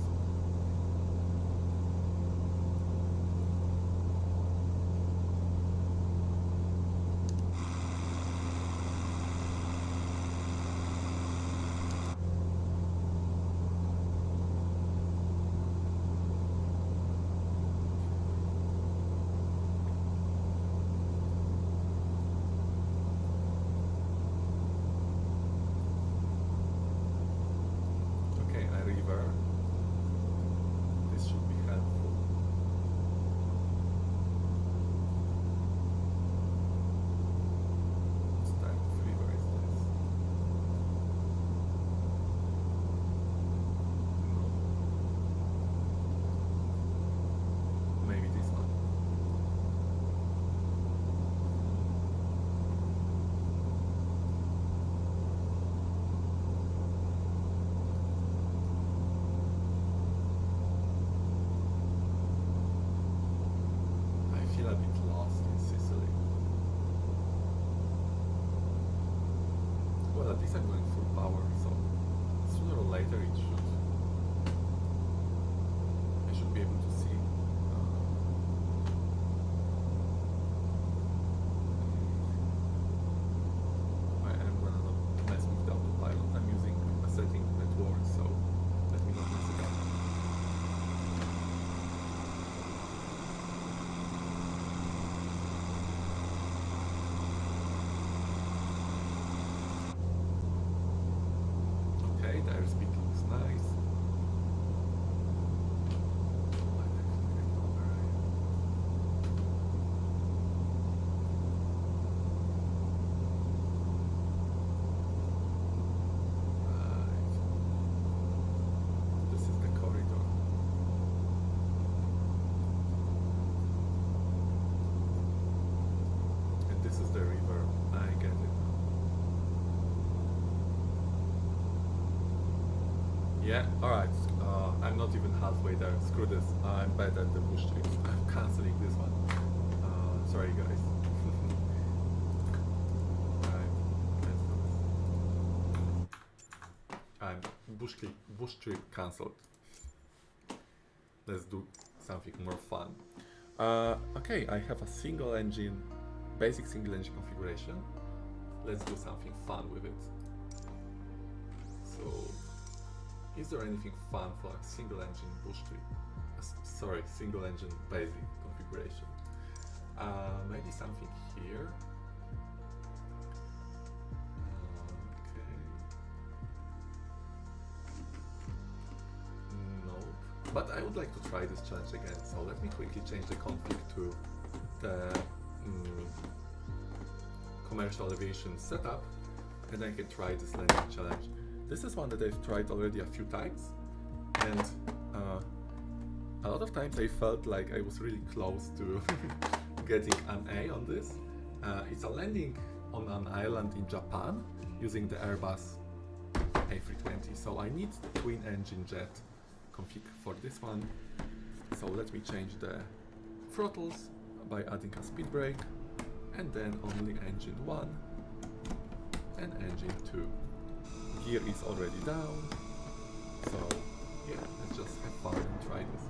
Okay, a river. This should be helpful. What type of river is this? No. Maybe this one. I feel a bit lost in Sicily. Well, at least I'm going full power, so sooner or later I should be able to see. I am gonna not mess with the autopilot. I'm using a setting that works, so let me not mess it up. Okay, the airspeed looks nice. Might actually get over here. Right. This is the corridor. And this is the river. I get it now. Yeah, alright. I'm not even halfway there. Screw this. I'm bad at the bush trips. I'm cancelling this one. Sorry, guys. Alright, let's do this. I'm bush trip cancelled. Let's do something more fun. Okay, I have a basic single engine configuration. Let's do something fun with it. So, is there anything fun for a single engine bush trip? Sorry, single engine basic configuration. Maybe something here. Okay. Nope. But I would like to try this challenge again, so let me quickly change the config to the commercial aviation setup, and I can try this landing challenge. This is one that I've tried already a few times, and a lot of times I felt like I was really close to getting an A on this. It's a landing on an island in Japan using the Airbus A320, so I need the twin engine jet config for this one. So let me change the throttles by adding a speed brake, and then only engine 1 and engine 2. Gear is already down, so yeah, let's just have fun and try this.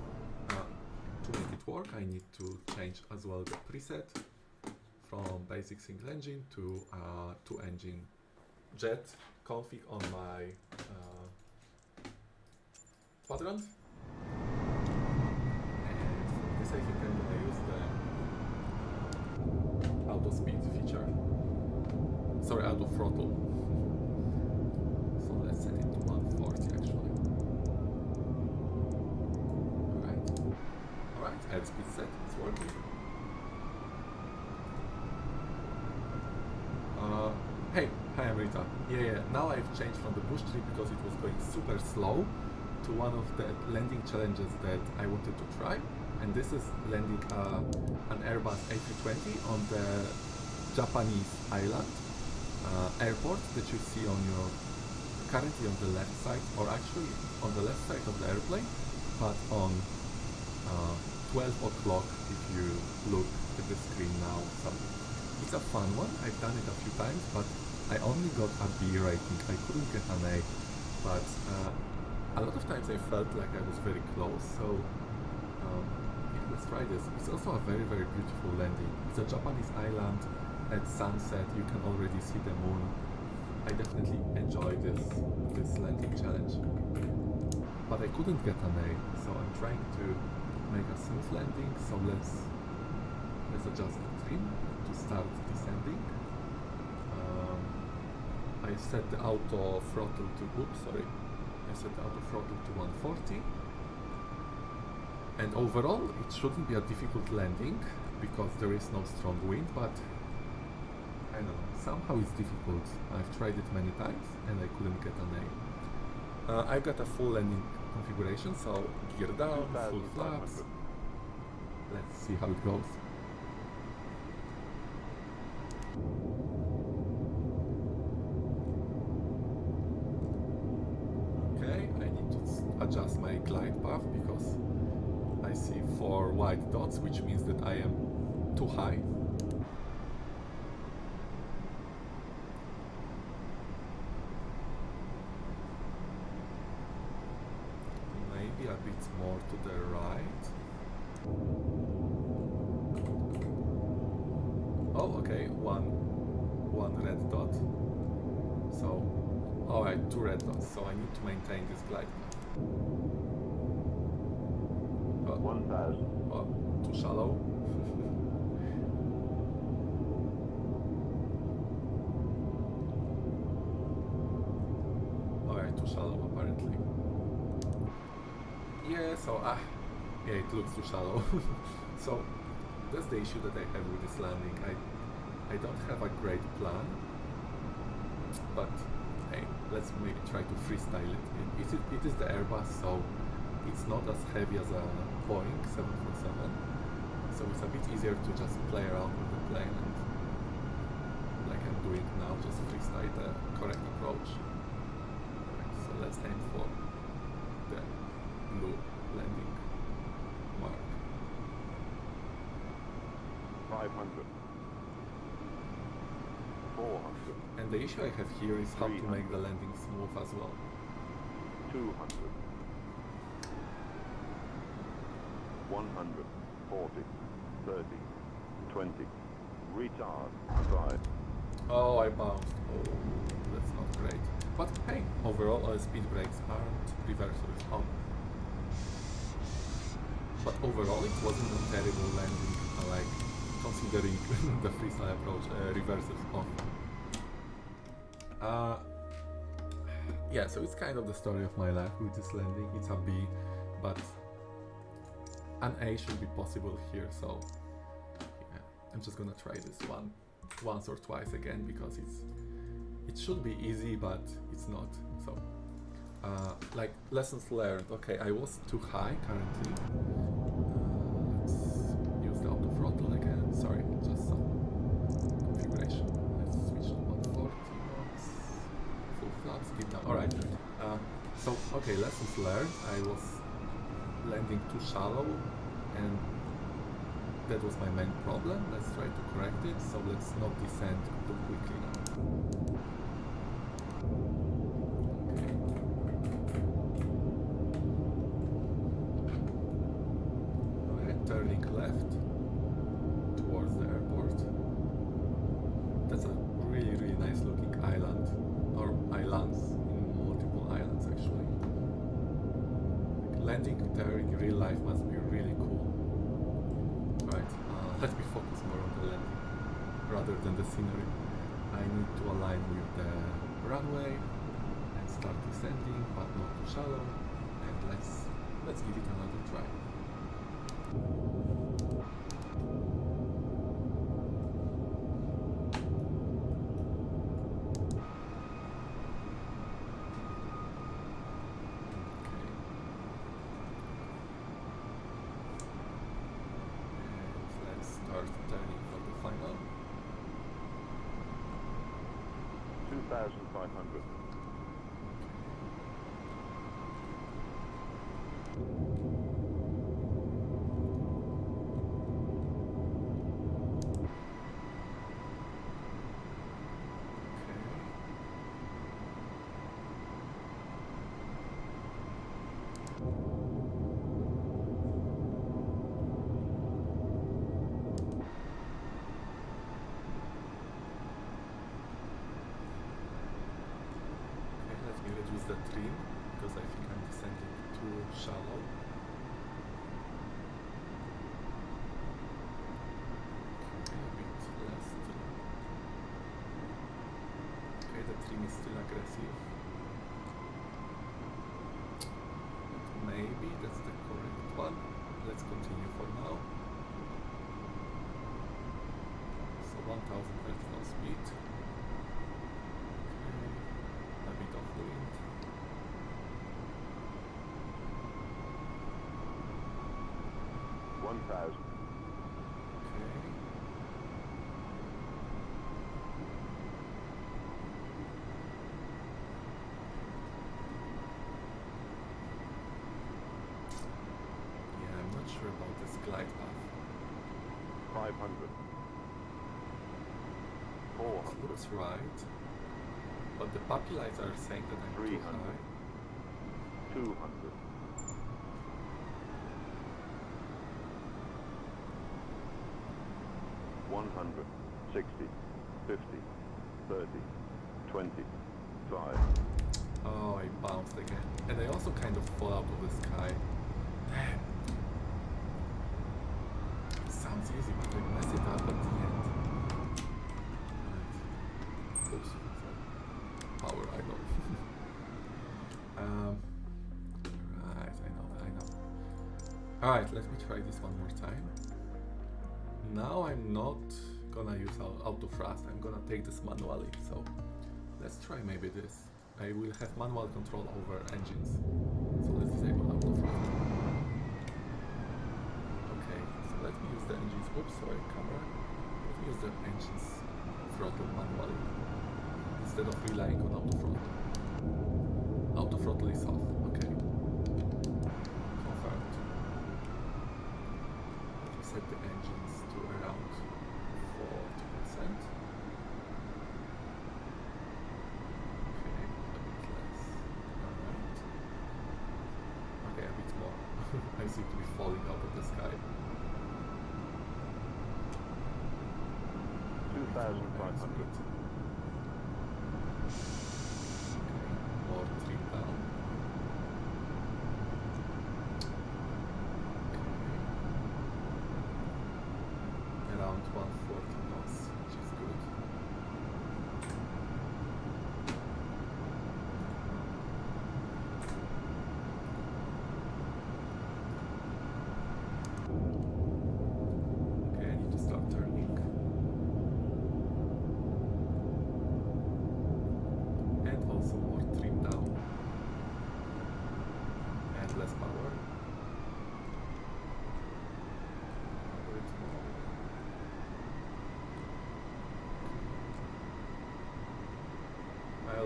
To make it work, I need to change as well the preset from basic single engine to 2-engine jet config on my quadrant. And for this I think I'm gonna use the auto speed feature. Sorry, auto throttle. So let's set it to 140 actually. Alright, airspeed set, it's working. Hi Amrita. Yeah, now I've changed from the bush trip because it was going super slow to one of the landing challenges that I wanted to try, and this is landing an Airbus A320 on the Japanese island airport that you see on your currently on the left side, or actually on the left side of the airplane, but on 12 o'clock if you look at the screen now. So it's a fun one. I've done it a few times, but I only got a B rating. I couldn't get an A, but a lot of times I felt like I was very close, so yeah, let's try this. It's also a very, very beautiful landing. It's a Japanese island. At sunset you can already see the moon. I definitely enjoy this landing challenge, but I couldn't get an A, so I'm trying to make a smooth landing. So let's adjust the trim to start descending. I set the auto throttle to, I set the auto throttle to 140, and overall it shouldn't be a difficult landing because there is no strong wind, but I don't know, somehow it's difficult. I've tried it many times and I couldn't get an A. I've got a full landing configuration, so gear down, full flaps. Let's see how it goes. Okay, I need to adjust my glide path because I see 4 white dots, which means that I am too high. Maybe a bit more to the right. Oh, okay, one red dot. So, alright, 2 red dots, so I need to maintain this glide path. 1,000. Oh, too shallow. Alright, too shallow apparently. Yeah, so yeah, it looks too shallow. So that's the issue that I have with this landing. I don't have a great plan, but hey, let's maybe try to freestyle it. It is the Airbus, so it's not as heavy as a Boeing 747, so it's a bit easier to just play around with the plane and, like I'm doing now, just freestyle the correct approach. Right, so let's aim for the blue landing mark. 500. 400. And the issue I have here is how to make the landing smooth as well. 200. 100. 40. 30. 20. Retard. 5. Oh, I bounced. Oh, that's not great. But hey, overall our speed brakes aren't reversers on. But overall it wasn't a terrible landing, like considering the freestyle approach, reversers off. Yeah, so it's kind of the story of my life with this landing. It's a B, but an A should be possible here, so yeah, I'm just gonna try this once or twice again because it should be easy, but it's not. So like lessons learned. Okay, I was too high currently. Let's use the auto throttle again. Sorry, just some configuration. Let's switch to 140 knots. Full flaps, keep down. All right. So okay, lessons learned. I was landing too shallow, and that was my main problem. Let's try to correct it. So let's not descend too quickly now. Okay. Go ahead, turning left towards the airport. That's a really, really nice looking island, or islands, multiple islands actually. Landing there in real life must be really cool. Right, let me focus more on the landing rather than the scenery. I need to align with the runway and start descending, but not too shallow. And let's give it another try. Turning for the final. 2,500. Reduce the trim because I think I'm descending too shallow. Okay, a bit less trim. Okay, the trim is still aggressive. But maybe that's the correct one. Let's continue for now. So 1000 vertical speed. A bit of wind. $1,000. Okay. Yeah, I'm not sure about this glide path. 500. 400. Looks right. But the puppy lights are saying that I'm 300. too high. 200. 100. 60. 50. 30. 20. 5. Oh, I bounced again. And I also kind of fall out of the sky. Damn. It sounds easy, but I mess it up at the end. Right. Oops. Power idle. Right, I know. Alright, let me try this one more time. Now I'm not gonna use auto thrust, I'm gonna take this manually, so let's try maybe this. I will have manual control over engines, so let's disable auto thrust. Okay, so let me use the engines, oops, sorry, camera. Let me use the engines throttle manually, instead of relying on auto throttle. Auto throttle is off, okay. Confirmed. Set the engines to around 40%. Okay, a bit less. Alright. Okay, a bit more. I seem to be falling out of the sky. 2,500. More trim down. Around 140 knots, which is good.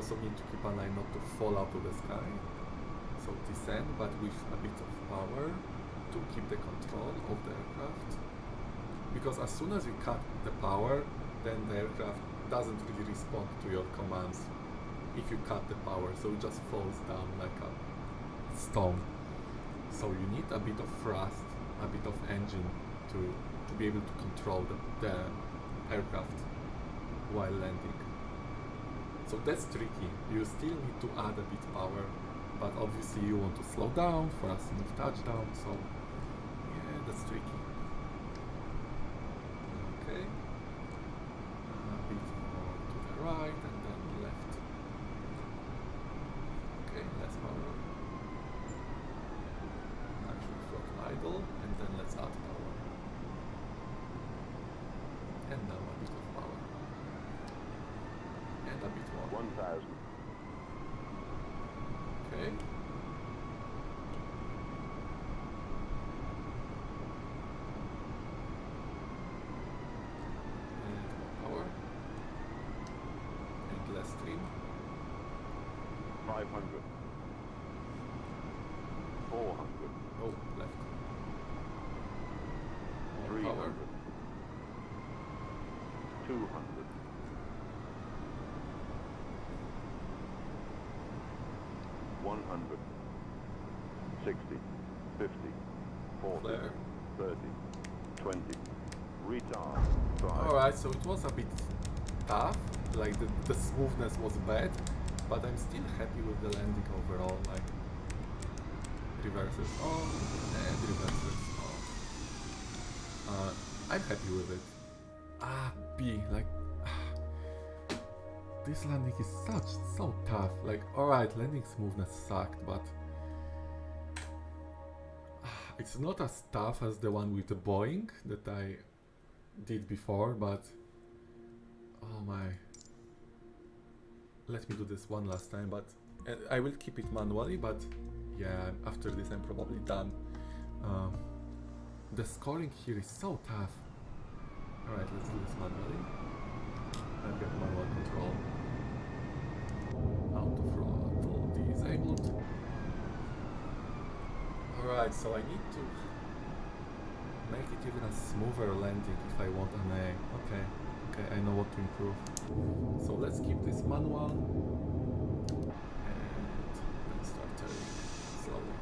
also need to keep an eye not to fall out of the sky. So descend, but with a bit of power to keep the control of the aircraft. Because as soon as you cut the power, then the aircraft doesn't really respond to your commands if you cut the power, so it just falls down like a stone. So you need a bit of thrust, a bit of engine to be able to control the aircraft while landing. So that's tricky. You still need to add a bit power, but obviously you want to slow down for a smooth touchdown, so yeah, that's tricky. Okay, a bit more to the right and then left. Okay, less power. Actually throttle idle, and then let's add power. And now a bit of power. And a bit more. 1,000. Okay. And more power. And less trim. 500. 400. Oh, left. More 300. power. 200. 100. 60. 50. 40. Flare. 30. 20. Retard. Drive. Alright, so it was a bit tough, like the smoothness was bad, but I'm still happy with the landing overall, like reverses on and reverses off. I'm happy with it. B, like this landing is so tough. Like, alright, landing smoothness sucked, but it's not as tough as the one with the Boeing that I did before, but oh my. Let me do this one last time, but I will keep it manually, but yeah, after this I'm probably done. The scoring here is so tough. Alright, let's do this manually. I've got manual control. Auto throttle disabled. Alright, so I need to make it even a smoother landing if I want an A. Okay, I know what to improve. So let's keep this manual and let's start turning slowly.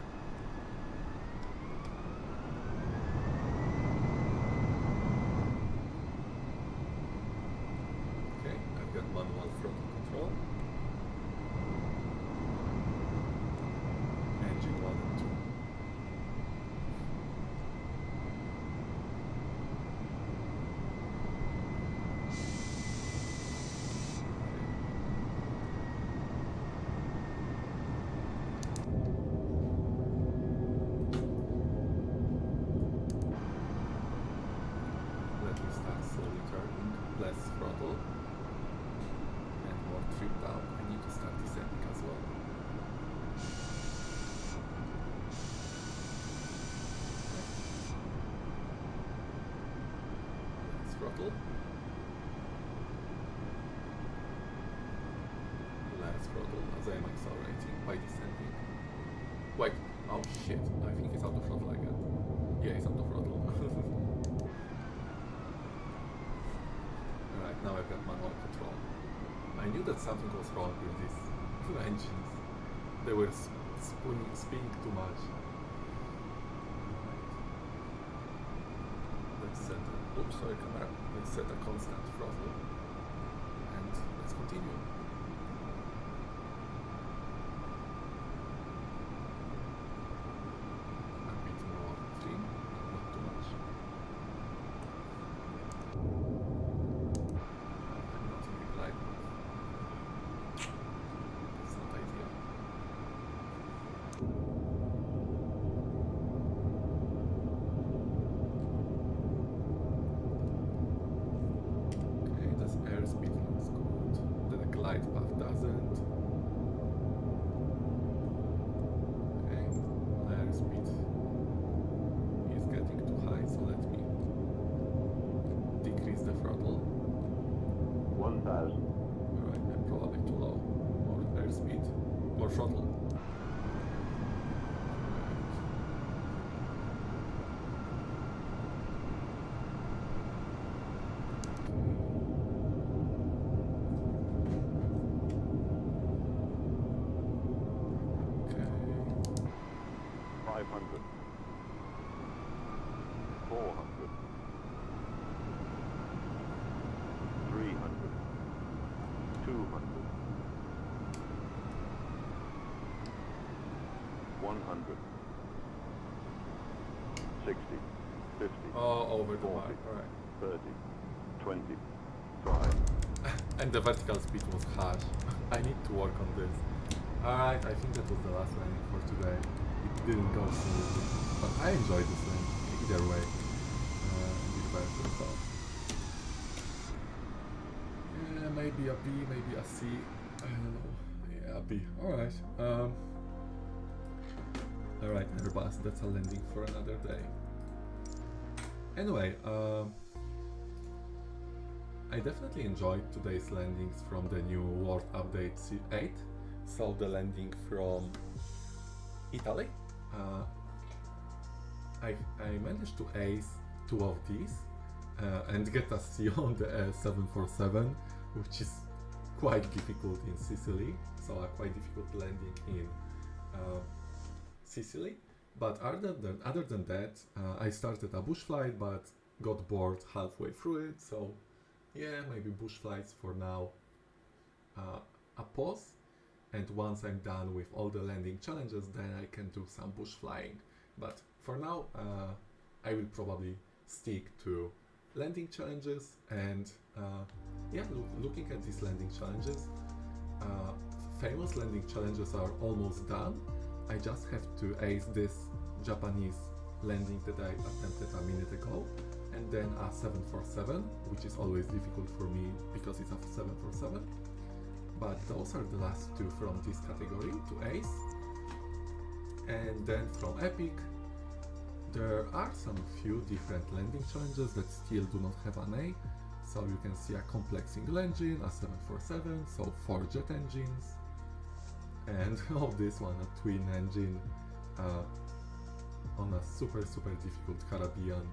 Okay, I've got manual throttle control. Engine 1 and 2. Let me start slowly turning, less throttle, and more trim down. I need to start descending as well. Less throttle. Less throttle as I am accelerating by descending. Wait, oh shit, I think it's out of throttle again. Yeah, it's out of throttle. Alright, now I've got manual control. I knew that something was wrong with these engines. They were spinning too much. Let's set a, oops, sorry camera. Let's set a constant throttle. And let's continue. A bit more trim, but not too much. I'm not in the glide path. That's not ideal. Okay, this airspeed looks good. The glide More throttle. Okay. 500. 400. 300. 200. 100. 60. 50. Oh, over the 40. mark. Alright. 30. 20. 5. And the vertical speed was harsh. I need to work on this. Alright, I think that was the last landing for today. It didn't go smoothly, but I enjoyed this landing. Either way, it fires yourself. Yeah, maybe a B, maybe a C. I don't know. Yeah, a B. Alright. Alright, Airbus, that's a landing for another day. Anyway, I definitely enjoyed today's landings from the new Word Update VIII. So the landing from Italy. I managed to ace 2 of these and get a C on the 747, which is quite difficult in Sicily. So a quite difficult landing in Sicily. But other than that, I started a bush flight but got bored halfway through it. So yeah, maybe bush flights for now, a pause, and once I'm done with all the landing challenges, then I can do some bush flying. But for now, I will probably stick to landing challenges, and yeah, looking at these landing challenges, famous landing challenges are almost done. I just have to ace this Japanese landing that I attempted a minute ago, and then a 747, which is always difficult for me because it's a 747. But those are the last two from this category to ace. And then from Epic, there are some few different landing challenges that still do not have an A. So you can see a complex single engine, a 747, so 4 jet engines, and this one, a twin engine on a super difficult Caribbean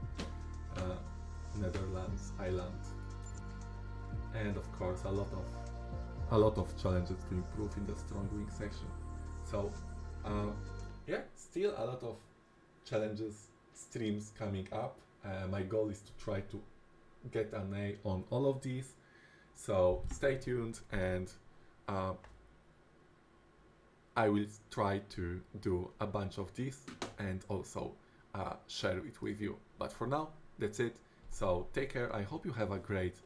Netherlands island, and of course a lot of challenges to improve in the strong wing section. So yeah, still a lot of challenges streams coming up. My goal is to try to get an A on all of these, so stay tuned, and I will try to do a bunch of these and also share it with you. But for now, that's it. So take care. I hope you have a great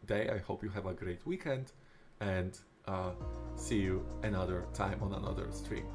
day. I hope you have a great weekend, and see you another time on another stream.